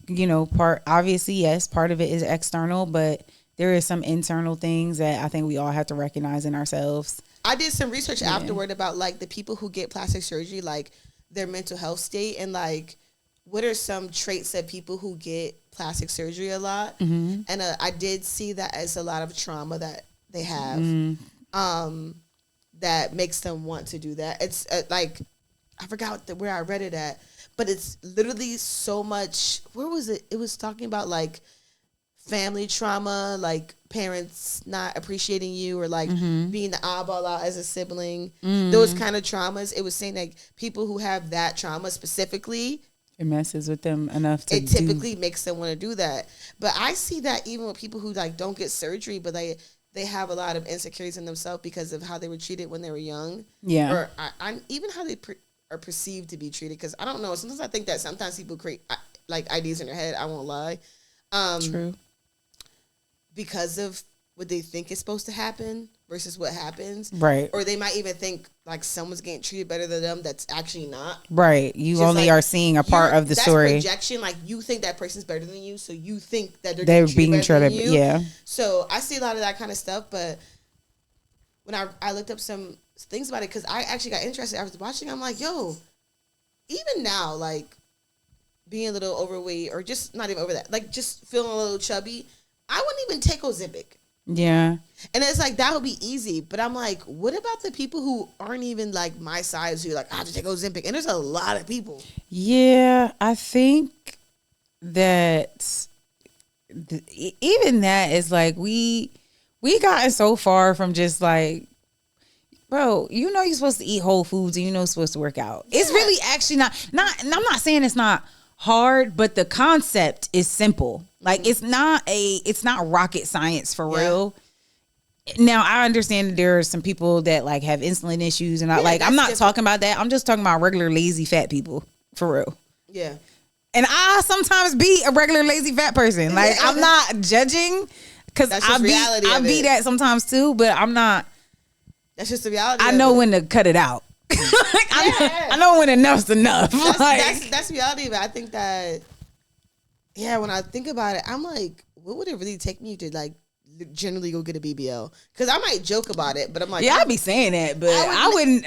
part of it is external, but there is some internal things that I think we all have to recognize in ourselves.
I did some research afterward about like the people who get plastic surgery, like their mental health state and like. What are some traits of people who get plastic surgery a lot? Mm-hmm. And I did see that as a lot of trauma that they have that makes them want to do that. It's like, I forgot where I read it at, but it's literally so much. Where was it? It was talking about like family trauma, like parents not appreciating you or like being the oddball out as a sibling. Those kind of traumas. It was saying like people who have that trauma specifically,
it messes with them enough to.
It typically makes them want to do that. But I see that even with people who like don't get surgery, but they have a lot of insecurities in themselves because of how they were treated when they were young. Yeah. Or even how they are perceived to be treated. Because I don't know. Sometimes I think that sometimes people create like ideas in their head. I won't lie. True. Because of what they think is supposed to happen versus what happens.
Right.
Or they might even think like someone's getting treated better than them that's actually not.
Right. You
Just
only
like,
are seeing a part of the
that's
story.
projection. Like you think that person's better than you, so you think that
They're
getting
being
treated better
treated.
than you.
Yeah.
So I see a lot of that kind of stuff, but when I looked up some things about it, because I actually got interested. I was watching. I'm like, yo, even now, like being a little overweight or just not even over that, like just feeling a little chubby, I wouldn't even take Ozempic.
Yeah.
And it's like, that would be easy. But I'm like, what about the people who aren't even like my size who are like, I have to take Ozempic? And there's a lot of people.
Yeah. I think that even that is like, we gotten so far from just like, bro, you know you're supposed to eat whole foods and you know you're supposed to work out. Yeah. It's really actually not, and I'm not saying it's not hard, but the concept is simple. Like it's not rocket science for real. Now I understand that there are some people that like have insulin issues and I'm not talking about that. I'm just talking about regular lazy fat people for real.
Yeah.
And I sometimes be a regular lazy fat person. Like I'm not judging because I be that sometimes too, but I'm not.
That's just the reality.
I know when to cut it out. I know when enough's enough.
That's the reality of it. I think that, when I think about it, I'm like, what would it really take me to like generally go get a BBL? Because I might joke about it, but I'm like,
I'd be saying that, but I wouldn't.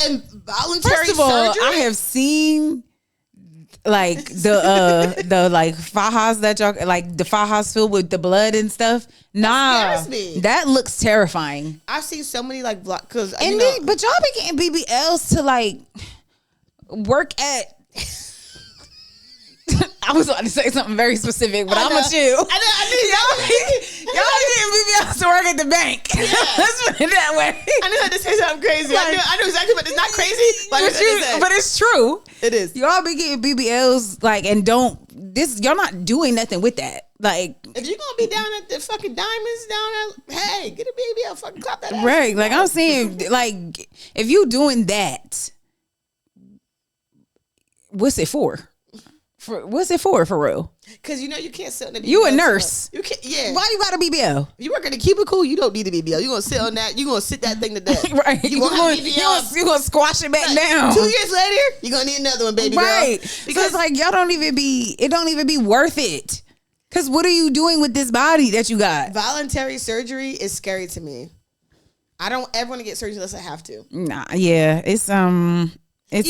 And voluntary
First of all,
surgery?
I have seen like the like fajas that y'all like the fajas filled with the blood and stuff. Nah,
scares me.
That looks terrifying.
I've seen so many like because
but y'all be getting BBLs to like work at. I was about to say something very specific, but I'm gonna chill. Y'all getting BBLs to work at the bank. Yeah. Let's put it that way.
I knew how to say something crazy.
Like,
I knew exactly, but it's not crazy.
But it's true.
It is.
Y'all be getting BBLs like, and y'all not doing nothing with that. Like,
if you're gonna be down at the fucking diamonds down at, hey, get a BBL, fucking clap that ass.
Right. Like I'm saying, like if you doing that, what's it for? What's it for real?
Because you know you can't sit on the BBL.
You a nurse.
You can't. Yeah.
Why you got a BBL?
If you work in a cubicle, you don't need a BBL. You gonna sit on that. You gonna sit that thing to death.
Right. You gonna squash it back down.
2 years later, you gonna need another one, baby
right.
girl.
Because so it's like it don't even be worth it. Because what are you doing with this body that you got?
Voluntary surgery is scary to me. I don't ever want to get surgery unless I have to.
Nah. Yeah. It's a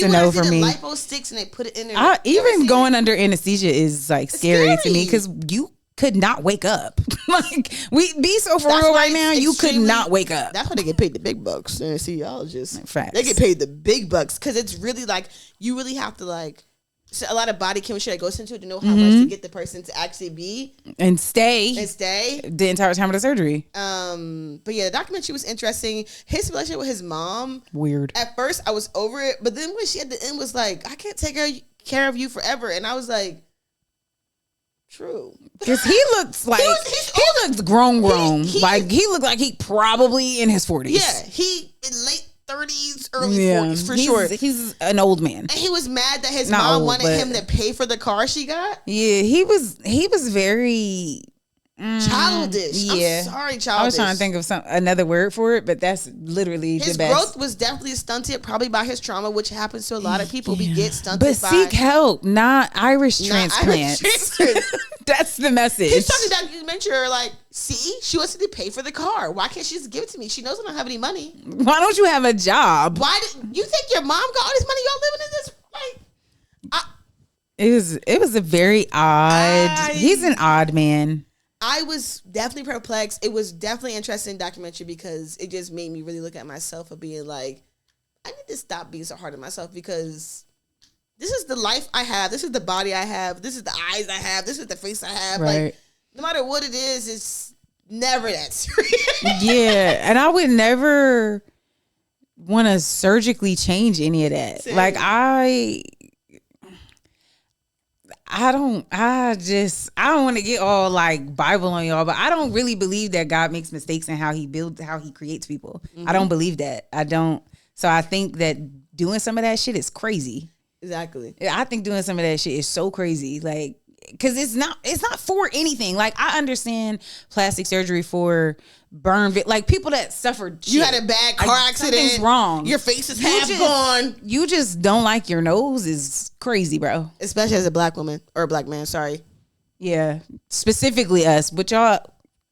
no for me.
Lipo sticks and they put it in there.
Even going under anesthesia is like scary to me because you could not wake up. Like we be so for real right now. You could not wake up.
That's why they get paid the big bucks. Anesthesiologists.
Facts.
They get paid the big bucks because it's really like you really have to like. So a lot of body chemistry that goes into it to know how much to get the person to actually be
and stay the entire time of the surgery.
But yeah, the documentary was interesting. His relationship with his mom,
weird.
At first, I was over it, but then when she at the end was like, "I can't take care of you forever," and I was like, "True,"
because he looks like he looks grown. Like he looked like he probably in his 40s.
Yeah, he in late 30s, early 40s for sure.
He's an old man.
And he was mad that his mom wanted him to pay for the car she got.
Yeah, he was very
childish. Yeah. I'm sorry, childish.
I was trying to think of another word for it, but that's literally
his
the best.
His growth was definitely stunted, probably by his trauma, which happens to a lot of people. We get stunted
but seek help, not Irish transplants. That's the message.
He's talking about documentary like, see, she wants to pay for the car. Why can't she just give it to me? She knows I don't have any money.
Why don't you have a job?
Why did you think your mom got all this money? Y'all living in this like?
It was a very odd. He's an odd man.
I was definitely perplexed. It was definitely interesting documentary because it just made me really look at myself of being like, I need to stop being so hard on myself because this is the life I have. This is the body I have. This is the eyes I have. This is the face I have.
Right.
Like, no matter what it is, it's never that serious.
Yeah. And I would never want to surgically change any of that. Same. Like I don't want to get all like Bible on y'all, but I don't really believe that God makes mistakes in how he creates people. Mm-hmm. I don't believe that. I don't. So I think that doing some of that shit is crazy.
Exactly.
I think doing some of that shit is so crazy. Like because it's not for anything. Like, I understand plastic surgery for burn, like people that suffered.
You had a bad car accident.
Something's wrong.
Your face is half gone.
You just don't like your nose is crazy, bro.
Especially as a black woman or a black man. Sorry.
Yeah, specifically us. What y'all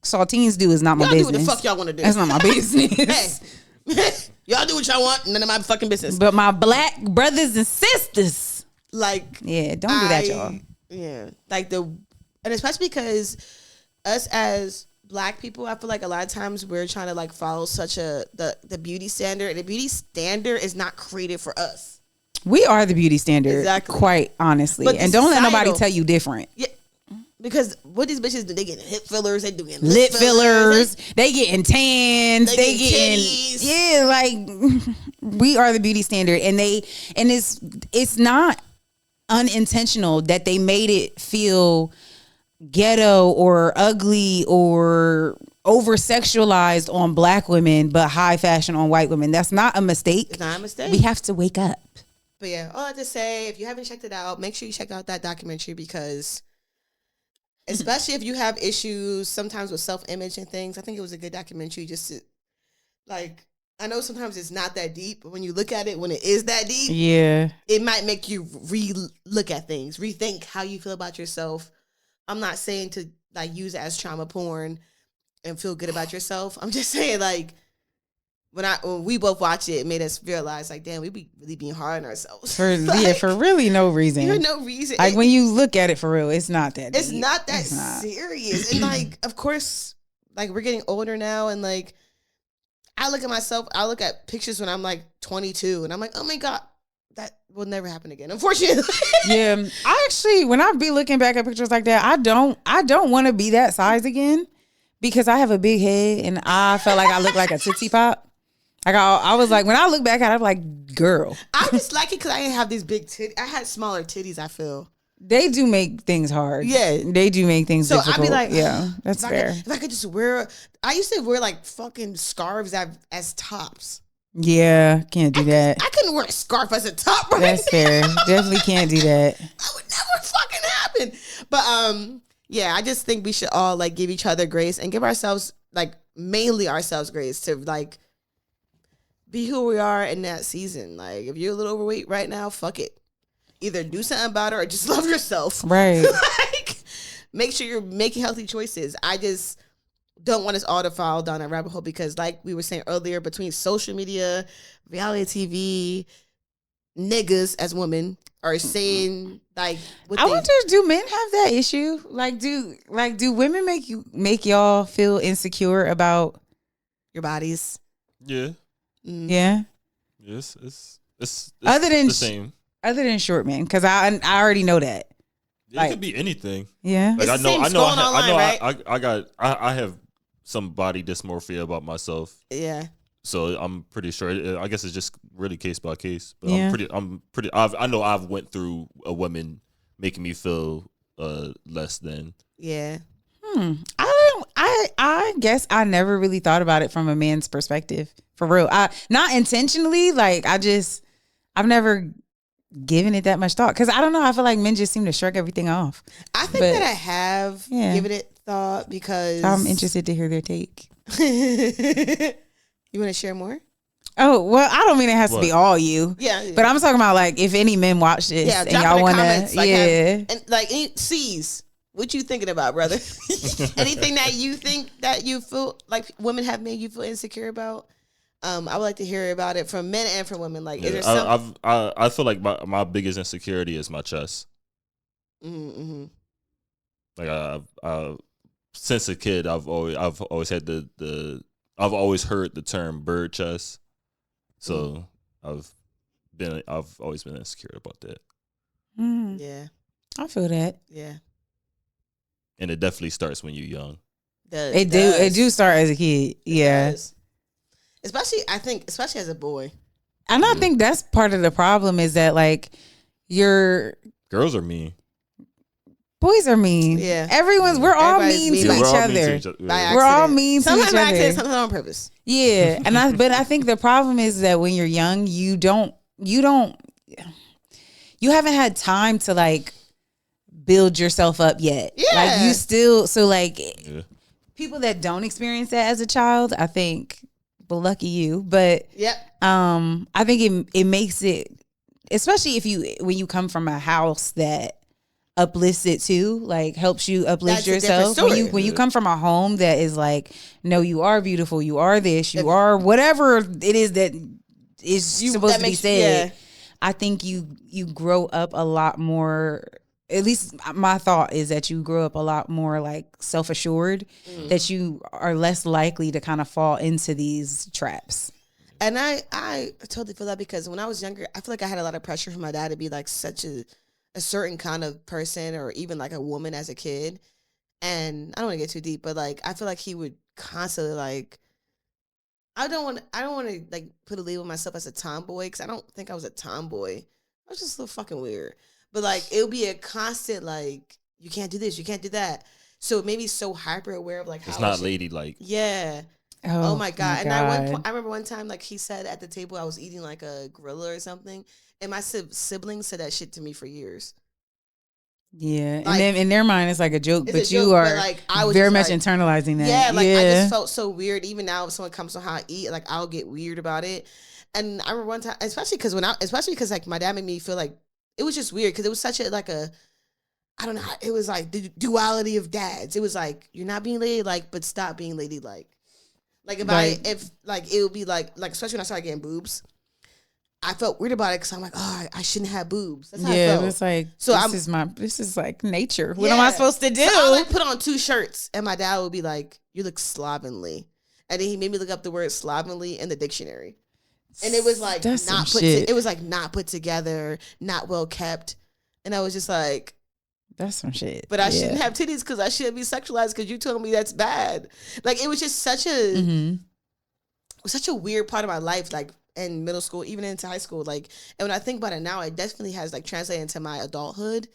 saltines do is not my
Y'all
business.
do what the fuck y'all want to do.
That's not my business.
Hey, y'all do what y'all want. None of my fucking business.
But my black brothers and sisters,
like,
yeah, don't do that, y'all.
Yeah, like and especially because us as black people, I feel like a lot of times we're trying to like follow such the beauty standard, and the beauty standard is not created for us.
We are the beauty standard,
exactly.
Quite honestly,
but
and don't let nobody tell you different.
Yeah. Because what these bitches do, they getting hip fillers, they doing
lip fillers, they getting tans, they getting
titties.
Yeah, like we are the beauty standard, and it's not unintentional that they made it feel ghetto or ugly or over sexualized on black women, but high fashion on white women. That's not a mistake.
It's not a mistake.
We have to wake up.
But yeah, all I have to say, if you haven't checked it out, make sure you check out that documentary, because especially if you have issues sometimes with self-image and things, I think it was a good documentary just to, like, I know sometimes it's not that deep, but when you look at it, when it is that deep,
yeah,
it might make you re-look at things, rethink how you feel about yourself. I'm not saying to, like, use it as trauma porn and feel good about yourself. I'm just saying, like, when we both watched it, it made us realize, like, damn, we be really being hard on ourselves.
For
like,
for really no reason.
For no reason.
Like, when you look at it for real, it's not that
It's
deep.
not that serious. And, like, of course, like, we're getting older now, and, like, I look at myself, I look at pictures when I'm, like, 22, and I'm like, oh, my God, that will never happen again, unfortunately.
Yeah. I actually, when I be looking back at pictures like that, I don't want to be that size again, because I have a big head, and I felt like I look like a Tootsie Pop. Like, I was like, when I look back at it, I'm like, girl.
I just like it because I didn't have these big titties. I had smaller titties, I feel.
They do make things hard.
Yeah.
They do make things difficult.
I'd be like,
yeah, that's fair.
If I could just wear, I used to wear like fucking scarves as tops.
Yeah, can't do that.
I couldn't wear a scarf as a top, right?
That's fair. Definitely can't do that.
That would never fucking happen. But yeah, I just think we should all like give each other grace and give ourselves, like, mainly ourselves grace to, like, be who we are in that season. Like, if you're a little overweight right now, fuck it. Either do something about it or just love yourself.
Right.
Like, make sure you're making healthy choices. I just don't want us all to fall down that rabbit hole, because, like we were saying earlier, between social media, reality TV, niggas as women are saying, like,
I wonder, do men have that issue? Like, do women make y'all feel insecure about
your bodies?
Yeah.
Yeah.
Yes, it's
other than
the same.
Other than short men, because I already know that.
It could be anything.
Yeah.
Like,
It's
I have some body dysmorphia about myself.
Yeah.
So I'm pretty sure. I guess it's just really case by case. But
Yeah.
I know I've went through a woman making me feel less than.
Yeah.
I guess I never really thought about it from a man's perspective. For real. Not intentionally. Like, I've never given it that much thought, because I don't know, I feel like men just seem to shrug everything off.
I think that I have given it thought, because
I'm interested to hear their take.
You want to share more?
Oh, well, I don't mean it has to be all you.
Yeah.
But I'm talking about, like, if any men watch this and y'all want to,
like,
yeah.
and like, C's, what you thinking about, brother? Anything that you think that you feel like women have made you feel insecure about? I would like to hear about it from men and from women. Like, is there something?
I feel like my biggest insecurity is my chest.
Mm-hmm.
Like, since a kid, I've always had I've always heard the term bird chest. So I've always been insecure about that.
Mm.
Yeah,
I feel that.
Yeah,
and it definitely starts when you're young.
It do start as a kid. Yeah.
Especially as a boy.
And I think that's part of the problem, is that, like,
girls are mean.
Boys are mean.
Yeah.
we're all mean to each other. We're all mean to each other.
Sometimes by accident, sometimes on purpose.
Yeah. But I think the problem is that when you're young, you haven't had time to, like, build yourself up yet.
Yeah.
Like you still, so like
Yeah.
people that don't experience that as a child, I think, well, lucky you. But
Yep.
I think it makes it, especially when you come from a house that uplifts it too, like helps you uplift
That's a different
yourself. When
story.
you come from a home that is like, no, you are beautiful, you are this, you are whatever it is that is supposed to be said.
Yeah.
I think you grow up a lot more. At least my thought is that you grow up a lot more like self-assured, that you are less likely to kind of fall into these traps.
And I totally feel that, because when I was younger, I feel like I had a lot of pressure from my dad to be like such a certain kind of person, or even like a woman as a kid. And I don't want to get too deep, but like I feel like he would constantly like, I don't want to like put a label on myself as a tomboy, because I don't think I was a tomboy. I was just a little fucking weird. But like it would be a constant like, you can't do this, you can't do that. So it made me so hyper aware of like how
It's not ladylike.
Yeah. Oh my God. And I remember one time, like he said at the table, I was eating like a gorilla or something, and my siblings said that shit to me for years.
Yeah,
Like,
and then in their mind it's like a joke,
it's
but
a joke,
you are
but, like, I was
very
just,
much
like,
internalizing that.
Yeah, like I just felt so weird. Even now, if someone comes on how I eat, like I'll get weird about it. And I remember one time, especially because like my dad made me feel like it was just weird, because it was such a like a, I don't know, it was like the duality of dads. It was like, you're not being ladylike, but stop being ladylike. Like if it would be like especially when I started getting boobs, I felt weird about it, because I'm like, oh, I shouldn't have boobs. That's how I felt.
It was like,
so
this is like nature. What am I supposed to do?
So I like put on 2 shirts, and my dad would be like, you look slovenly. And then he made me look up the word slovenly in the dictionary. And it was like it was like not put together, not well kept. And I was just like,
that's some shit.
But I shouldn't have titties, because I shouldn't be sexualized, because you told me that's bad. Like it was just such a weird part of my life, like in middle school, even into high school. Like, and when I think about it now, it definitely has like translated into my adulthood.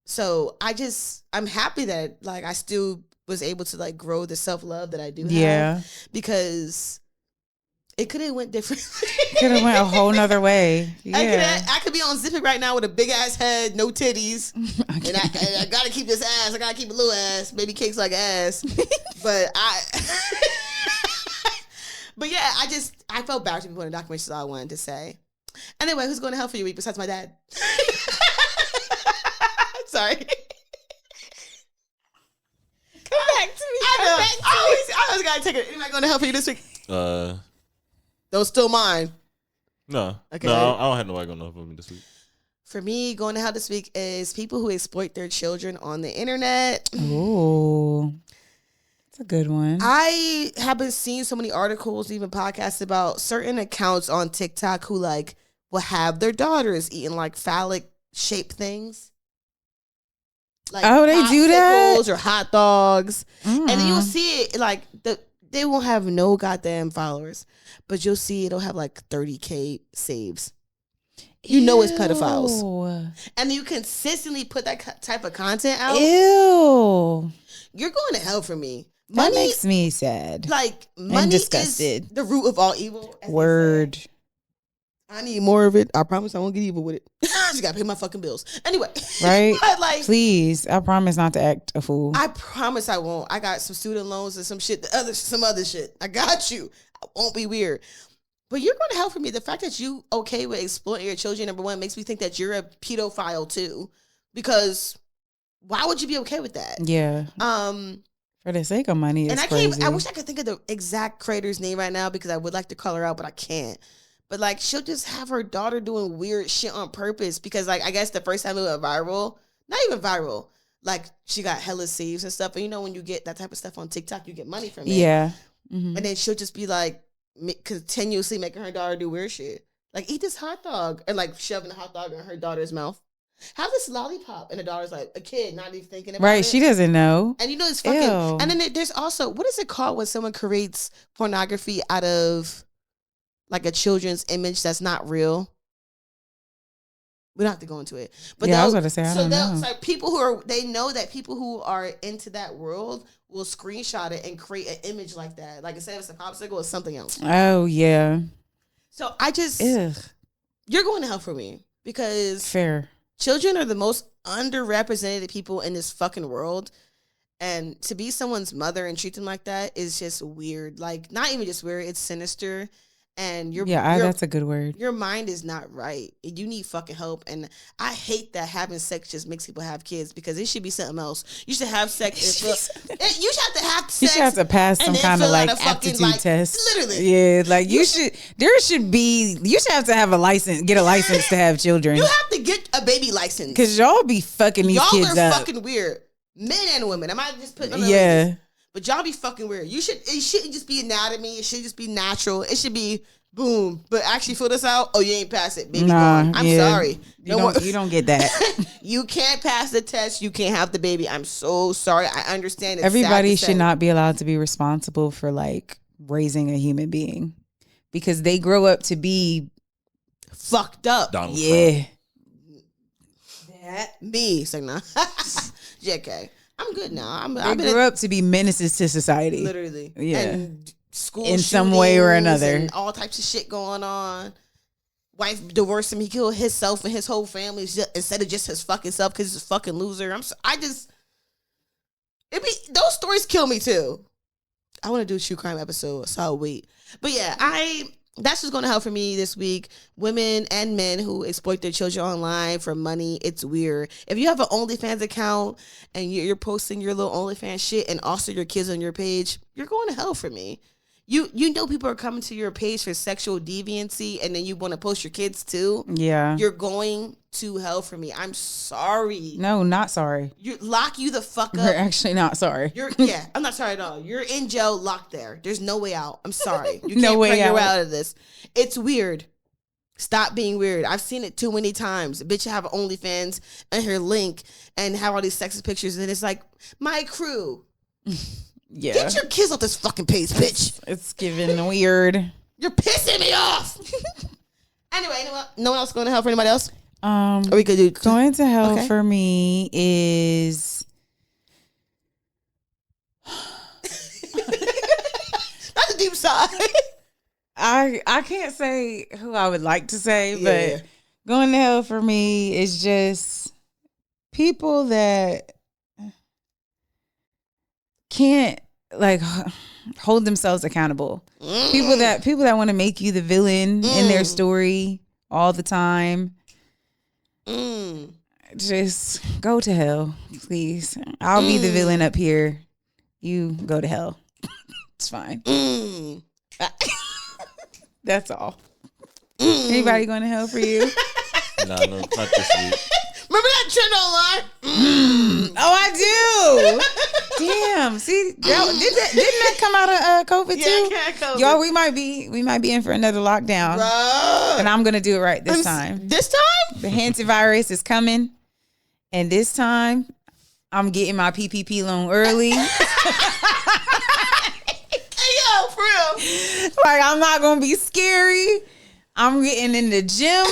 So I'm happy that like I still was able to like grow the self-love that I do have, because it could have went different.
Could have went a whole nother way. Yeah.
I could be on Zip It right now with a big ass head, no titties, and I gotta keep this ass. I gotta keep a little ass. Baby cakes like ass, but but yeah, I felt bad to people in the documentary, so I wanted to say. Anyway, who's going to hell for you week besides my dad? Sorry. Come back to me. I always gotta take it. Anybody going to hell for you this week? Don't steal mine.
No.
Okay.
No, I don't have nobody going to hell for me this week.
For me, going to hell this week is people who exploit their children on the internet.
Oh, that's a good one.
I have been seeing so many articles, even podcasts, about certain accounts on TikTok who like will have their daughters eating like phallic shaped things. Like
they do that?
or hot dogs. And then you'll see it like they won't have no goddamn followers, but you'll see it'll have like 30K saves. You know it's pedophiles. And you consistently put that type of content out.
Ew.
You're going to hell for me.
That makes me sad.
Like, money
disgusted.
is the root of all evil.
Word.
I need more of it. I promise I won't get evil with it. Just gotta pay my fucking bills. Anyway.
Right?
But like,
please, I promise not to act a fool.
I promise I won't. I got some student loans and some other shit. I got you. I won't be weird. But you're going to hell for me. The fact that you okay with exploiting your children, number one, makes me think that you're a pedophile too. Because why would you be okay with that?
Yeah. For the sake of money, it's crazy.
I wish I could think of the exact creator's name right now, because I would like to call her out, but I can't. But like, she'll just have her daughter doing weird shit on purpose, because like, I guess the first time it went viral, not even viral, like she got hella saves and stuff. And you know, when you get that type of stuff on TikTok, you get money from it.
Yeah.
And then she'll just be like continuously making her daughter do weird shit. Like, eat this hot dog, and like shoving the hot dog in her daughter's mouth. Have this lollipop, and the daughter's like a kid, not even thinking about it.
Right, she doesn't know.
And you know it's fucking. Ew. And then there's also, what is it called when someone creates pornography out of like a children's image that's not real? We don't have to go into it. But
yeah, I was about to say, I don't know.
So people they know that people who are into that world will screenshot it and create an image like that. Like, instead of it's a popsicle, it's something else.
Oh, yeah.
So I just,
Ugh.
You're going to hell for me, because
fair.
Children are the most underrepresented people in this fucking world. And to be someone's mother and treat them like that is just weird. Like, not even just weird, it's sinister. And
that's a good word.
Your mind is not right. You need fucking help. And I hate that having sex just makes people have kids, because it should be something else. You should have sex. You should have sex.
You should have to pass some kind of like aptitude test.
Literally.
Yeah, like you should have to have a license, get a license to have children.
You have to get a baby license.
Because y'all be fucking these kids up.
Y'all are fucking weird. Men and women. Am I just putting on the ladies? But y'all be fucking weird. It shouldn't just be anatomy. It should just be natural. It should be boom. But actually fill this out. Oh, you ain't pass it. Baby gone. I'm sorry.
You don't get that.
You can't pass the test. You can't have the baby. I'm so sorry. I understand.
Everybody should not be allowed to be responsible for like raising a human being, because they grow up to be
fucked up.
Donald
Trump.
That me. So nah. JK. I'm good now.
They grew up to be menaces to society.
Literally.
Yeah.
And school
in some way or another.
And all types of shit going on. Wife divorced him. He killed himself and his whole family instead of just his fucking self because he's a fucking loser. Those stories kill me too. I want to do a true crime episode, so I'll wait. But yeah, that's what's going to help for me this week. Women and men who exploit their children online for money. It's weird. If you have an OnlyFans account and you're posting your little OnlyFans shit and also your kids on your page, you're going to hell for me. You know people are coming to your page for sexual deviancy, and then you want to post your kids too. Yeah. You're going to hell for me. I'm sorry.
No, not sorry.
Lock you the fuck up.
We're actually not sorry.
I'm not sorry at all. You're in jail, locked there. There's no way out. I'm sorry. You
no
can't
way
pray your way
out
out of this. It's weird. Stop being weird. I've seen it too many times. A bitch have OnlyFans and her link and have all these sexist pictures, and it's like, my crew.
Yeah.
Get your kids off this fucking page, bitch.
It's giving weird.
You're pissing me off. Anyway, no one else going to hell for anybody else? Or we could do
going to hell for me is
that's a deep sigh.
I can't say who I would like to say, but going to hell for me is just people that can't like hold themselves accountable. People that want to make you the villain in their story all the time. Just go to hell, please. I'll be the villain up here. You go to hell. It's fine. That's all. Anybody going to hell for you?
No, not this week.
Remember that trend online?
Oh, I do. Damn. See, didn't that come out of COVID too?
Yeah, COVID.
Y'all, we might be in for another lockdown.
Bruh.
And I'm gonna do it right this time.
This time?
The antivirus is coming, and this time I'm getting my PPP loan early.
Hey, yo, for real.
Like, I'm not gonna be scary. I'm getting in the gym.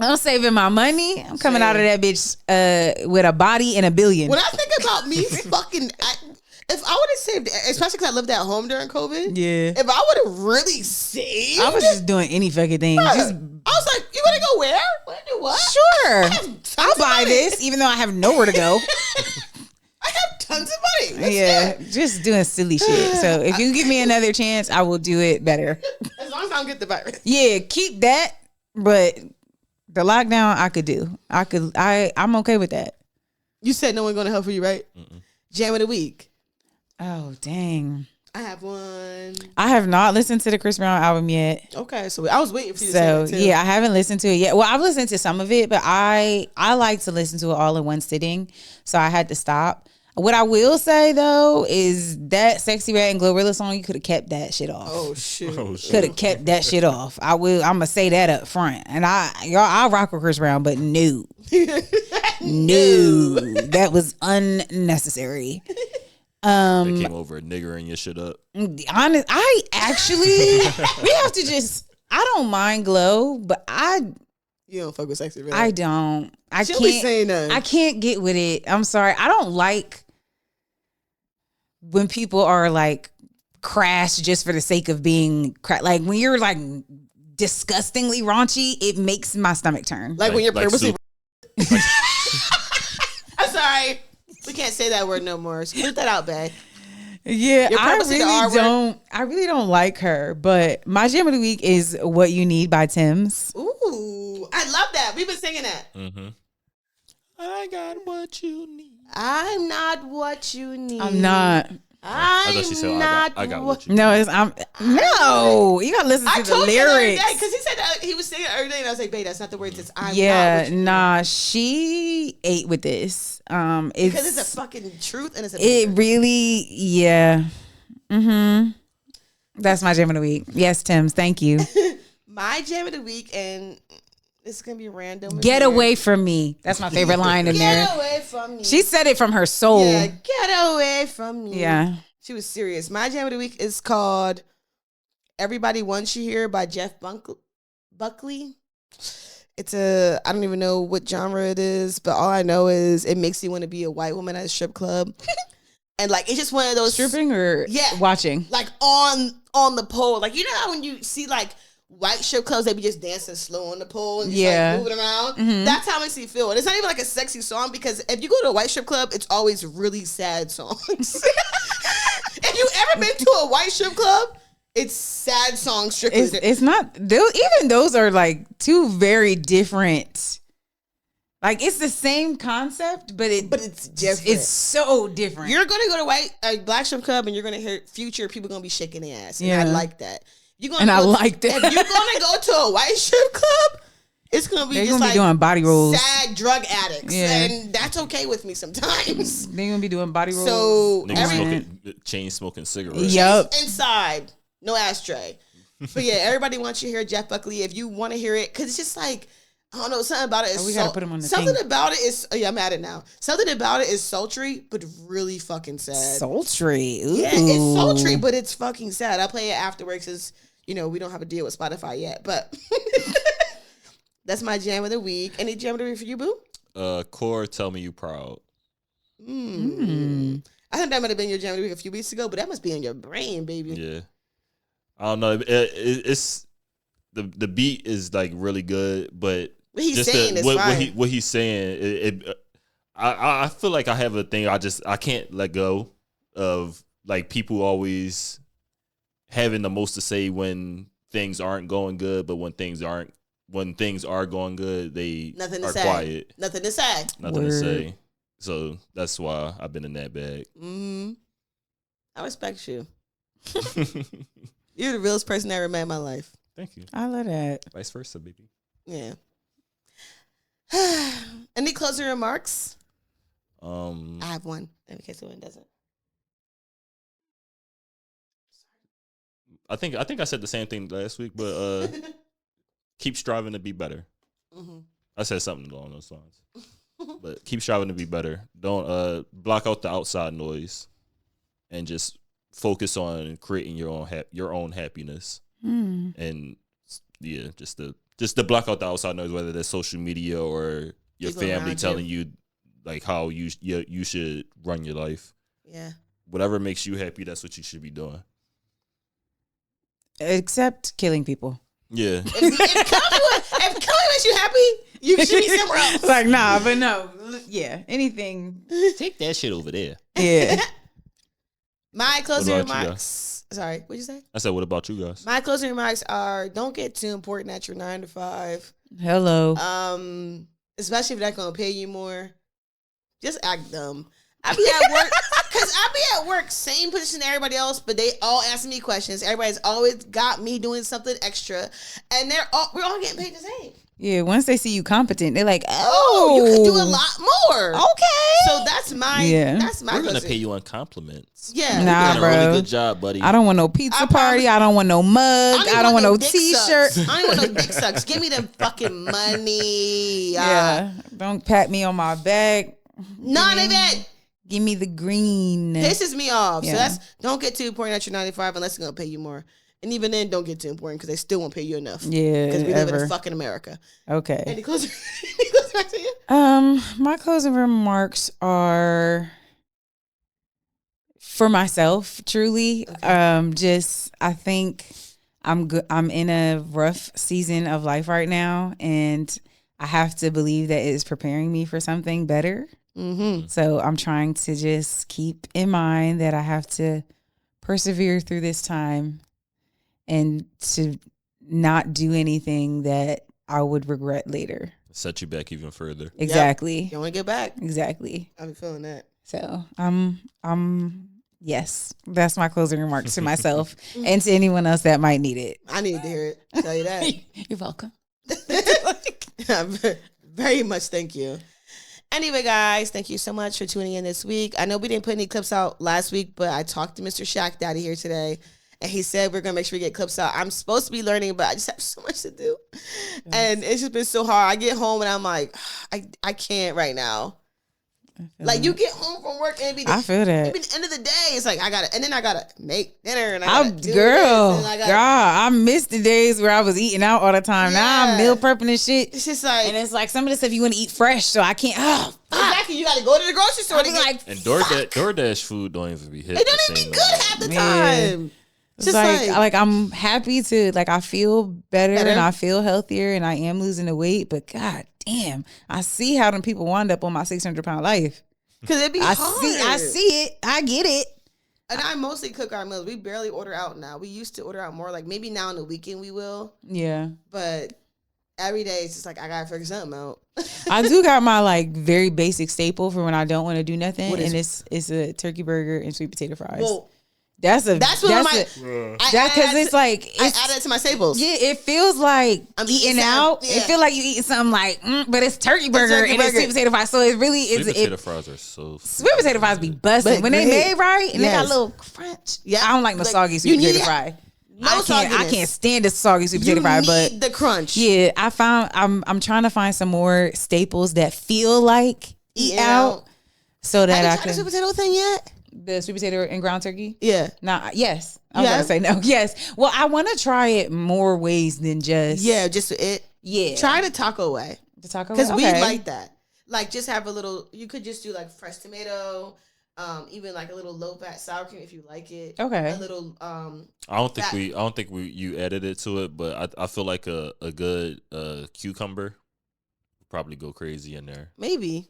I'm saving my money. I'm coming out of that bitch with a body and $1 billion.
When I think about me fucking, if I would have saved, especially because I lived at home during COVID. Yeah. If I would have really saved,
I was just doing any fucking thing.
I was like, you want to go where? Want to do what?
Sure. I'll buy this, even though I have nowhere to go.
I have tons of money.
Just doing silly shit. So if you give me another chance, I will do it better.
As long as I don't get the virus.
Yeah, keep that, but the lockdown I could do. I'm okay with that.
You said no one going to help for you, right? Jam of the week.
Oh, dang.
I have one.
I have not listened to the Chris Brown album yet.
Okay, so I was waiting for you to say that too.
Yeah, I haven't listened to it yet. Well, I've listened to some of it, but I like to listen to it all in one sitting, so I had to stop. What I will say though is that Sexy Red and Glorilla song, you could have kept that shit off.
Oh shit.
Could have kept that shit off. I'm gonna say that up front. And I'll rock with Chris Brown, but no. No. That was unnecessary.
They came over a nigger and your shit up.
Honest, I actually we have to just I don't mind Glow, but
you don't fuck with Sexy Red.
I don't.
She'll be saying that.
I can't get with it. I'm sorry. I don't like when people are like crass just for the sake of being like when you're like disgustingly raunchy, it makes my stomach turn.
Like when you're purposely can't say that word no more. Split that out, babe.
Yeah,
You're
I
purposely the R
really
word.
don't. I really don't like her. But my jam of the week is "What You Need" by Tim's.
Ooh, I love that. We've been singing that.
Mm-hmm. I got what you need.
I'm not what you need.
I'm not.
I thought she said, I got what you need.
No, no. You gotta listen to
I
the
told you
lyrics.
because he said that he was singing it earlier, and I was like, "Babe, that's not the words. It's I'm not
Yeah,
what you need."
nah. She ate with this.
Because it's a fucking truth and it's a
It really, yeah. Mm-hmm. That's my jam of the week. Yes, Tim's. Thank you.
my jam of the week, and it's gonna be random.
Get away from me. That's my favorite line in there.
Get away from me.
She said it from her soul.
Yeah, get away from me.
Yeah.
She was serious. My jam of the week is called "Everybody Wants You Here" by Jeff Buckley. It's I don't even know what genre it is, but all I know is it makes you want to be a white woman at a strip club. And like, it's just one of those
Stripping or watching?
like on the pole. Like, you know how when you see like white strip clubs, they be just dancing slow on the pole and just like moving around. Mm-hmm. That's how it makes me feel. And it's not even like a sexy song, because if you go to a white strip club, it's always really sad songs. If you ever been to a white strip club, it's sad songs strictly.
It's not. Even those are like two very different. Like, it's the same concept, but
it's different.
It's so different.
You're gonna go to a black strip club and you're gonna hear Future. People gonna be shaking their ass. And I like that.
I like that.
If you're gonna go to a white strip club, it's gonna be
They're
just
gonna
like
be doing body rolls.
sad drug addicts, and that's okay with me sometimes.
They're gonna be doing body rolls.
So
chain smoking cigarettes.
Yep.
Inside, no ashtray. But yeah, everybody wants you to hear Jeff Buckley if you want to hear it, because it's just like, I don't know, something about it is
we gotta put him on the
something
thing.
about it is I'm at it now. Something about it is sultry, but really fucking sad.
Sultry. Ooh.
Yeah, it's sultry, but it's fucking sad. I'll play it afterwards because we don't have a deal with Spotify yet, but that's my jam of the week. Any jam of the week for you, boo?
Core, Tell Me You Proud.
I think that might have been your jam of the week a few weeks ago, but that must be in your brain, baby.
Yeah. I don't know. It's the beat is like really good, but
what he's
just
saying is fine.
what he's saying. I feel like I have a thing. I can't let go of like people always having the most to say when things aren't going good, but when things are going good, they
Nothing
are
to say.
quiet.
Nothing to say.
Nothing to say. So that's why I've been in that bag.
I respect you. You're the realest person I ever met in my life.
Thank you.
I love that.
Vice versa, baby.
Yeah. Any closing remarks? I have one, in case someone doesn't.
I think I said the same thing last week, but keep striving to be better. Mm-hmm. I said something along those lines. But keep striving to be better. Don't block out the outside noise, and just focus on creating your own happiness. And yeah, just to block out the outside noise, whether that's social media or your family telling you like how you should run your life. Yeah, whatever makes you happy, that's what you should be doing.
Except killing people.
Yeah.
If killing makes you happy, you should be somewhere else.
Like, nah, but no. Yeah, anything.
Take that shit over there.
Yeah.
My closing remarks. Sorry, what'd you say?
I said, what about you guys?
My closing remarks are: don't get too important at your 9 to 5.
Hello.
Especially if they're gonna pay you more. Just act dumb. I be at work because I be at work, same position as everybody else, but they all asking me questions. Everybody's always got me doing something extra, and we're all getting paid the same.
Yeah, once they see you competent, they're like,
you can do a lot more.
Okay.
So that's my
We're gonna pay you on compliments.
Yeah.
Nah,
you done
bro.
a really good job, buddy.
I don't want no pizza party. I don't want no mug. I don't want no t-shirt.
I don't want no dick sucks. Give me the fucking money.
Yeah. Don't pat me on my back.
None of it.
Give me the green.
Pisses me off. Yeah. So don't get too important at your 95 unless it's gonna pay you more. And even then, don't get too important because they still won't pay you enough.
Yeah,
because we live in fucking America.
Okay.
Any closing back to you?
My closing remarks are for myself, truly. Okay. I think I'm good. I'm in a rough season of life right now, and I have to believe that it's preparing me for something better. So I'm trying to just keep in mind that I have to persevere through this time and to not do anything that I would regret later.
Set you back even further.
Exactly.
You don't want to get back.
Exactly.
I've been feeling that.
So yes, that's my closing remarks to myself and to anyone else that might need it.
I needed to hear it. I'll tell you that.
You're welcome.
Very much thank you. Anyway, guys, thank you so much for tuning in this week. I know we didn't put any clips out last week, but I talked to Mr. Shaq Daddy here today, and he said we're going to make sure we get clips out. I'm supposed to be learning, but I just have so much to do. And it's just been so hard. I get home, and I'm like, I can't right now. Like, you get home from work, and
I feel that.
It be the end of the day. It's like, I got to make dinner, and I got to do
girl,
this, and
I missed the days where I was eating out all the time.
Yeah.
Now I'm meal prepping and shit.
It's just like,
and it's like some of the stuff you want to eat fresh, so I can't.
Exactly, you got to go to the grocery store to
like,
and DoorDash food don't even be hit.
It don't even be good half the time.
It's
Just
like I'm happy to, like, I feel better and I feel healthier and I am losing the weight, but god damn, I see how them people wind up on my 600-pound life.
Because it be hard.
I see it. I get it.
And I mostly cook our meals. We barely order out now. We used to order out more. Like, maybe now on the weekend we will.
Yeah.
But every day it's just like, I got to figure something out.
I do got my, like, very basic staple for when I don't want to do nothing.
What is
And it's a turkey burger and sweet potato fries.
Well,
that's
because
it's like
I added it to my staples.
Yeah, it feels like
I'm
eating out.
Yeah.
It feels like you eating something like, but it's turkey burger and it's sweet potato fries. So it really is.
Sweet potato fries are so.
Sweet potato fries be busting when they made right and they got a little crunch.
Yeah,
I don't like no soggy sweet potato fry.
No,
I can't stand the soggy sweet potato fry. But
the crunch.
Yeah, I'm trying to find some more staples that feel like eat out, so that I
tried
can.
the sweet potato thing yet?
The sweet potato and ground turkey?
Yeah.
Yes. I was going to say no. Yes. Well, I want to try it more ways than just.
Yeah, just it.
Yeah.
Try the taco way.
The taco way?
Because we like that. Like, just have a little, you could just do like fresh tomato, even like a little low fat sour cream if you like it.
Okay.
A little,
I don't think you added it to it, but I feel like a good cucumber would probably go crazy in there.
Maybe.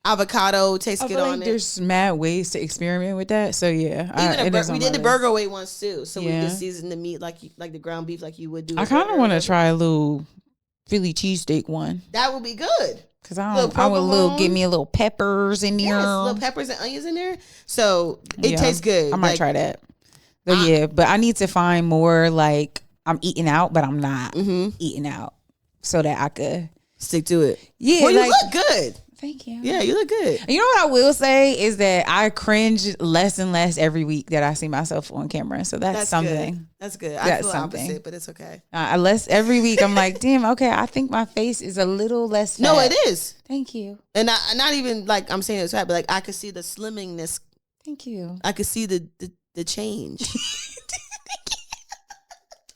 Avocado tastes good on it.
There's mad ways to experiment with that. So yeah,
we did the burger way once too. So we just seasoned the meat like the ground beef like you would do.
I kind of want to try a little Philly cheesesteak one.
That would be give
me a little peppers in there.
Yes, little peppers and onions in there. So it tastes good.
I might try that. But but I need to find more like I'm eating out, but I'm not eating out, so that I could
stick to it.
Yeah,
well, you look good.
Thank you.
Yeah, you look good.
You know what I will say is that I cringe less and less every week that I see myself on camera. So that's something.
Good. That's good. I feel something. Opposite, but it's okay.
Every week I'm like, damn, okay, I think my face is a little less fat.
No, it is.
Thank you.
And not even like I'm saying it's fat, but like I could see the slimmingness.
Thank you.
I could see the change.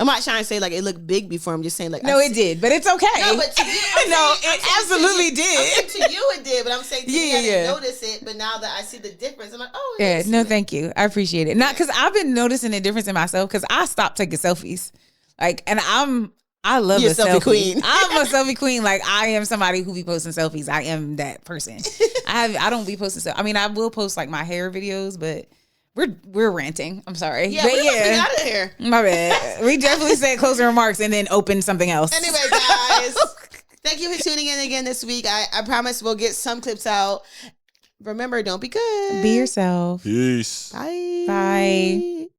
I'm not trying to say like it looked big before. I'm just saying like
it did, but it's okay.
No, but to you,
it absolutely did.
To you, it did, but I'm saying to me, I didn't notice it. But now that I see the difference, I'm like,
thank you. I appreciate it. Not because I've been noticing the difference in myself because I stopped taking selfies, like, and I love a selfie queen. I'm a selfie queen. Like I am somebody who be posting selfies. I am that person. I don't be posting. I mean, I will post like my hair videos, but. We're ranting. I'm sorry.
Yeah, we're out of here.
My bad. We definitely said closing remarks and then open something else.
Anyway, guys, thank you for tuning in again this week. I promise we'll get some clips out. Remember, don't be good.
Be yourself.
Peace.
Bye.
Bye.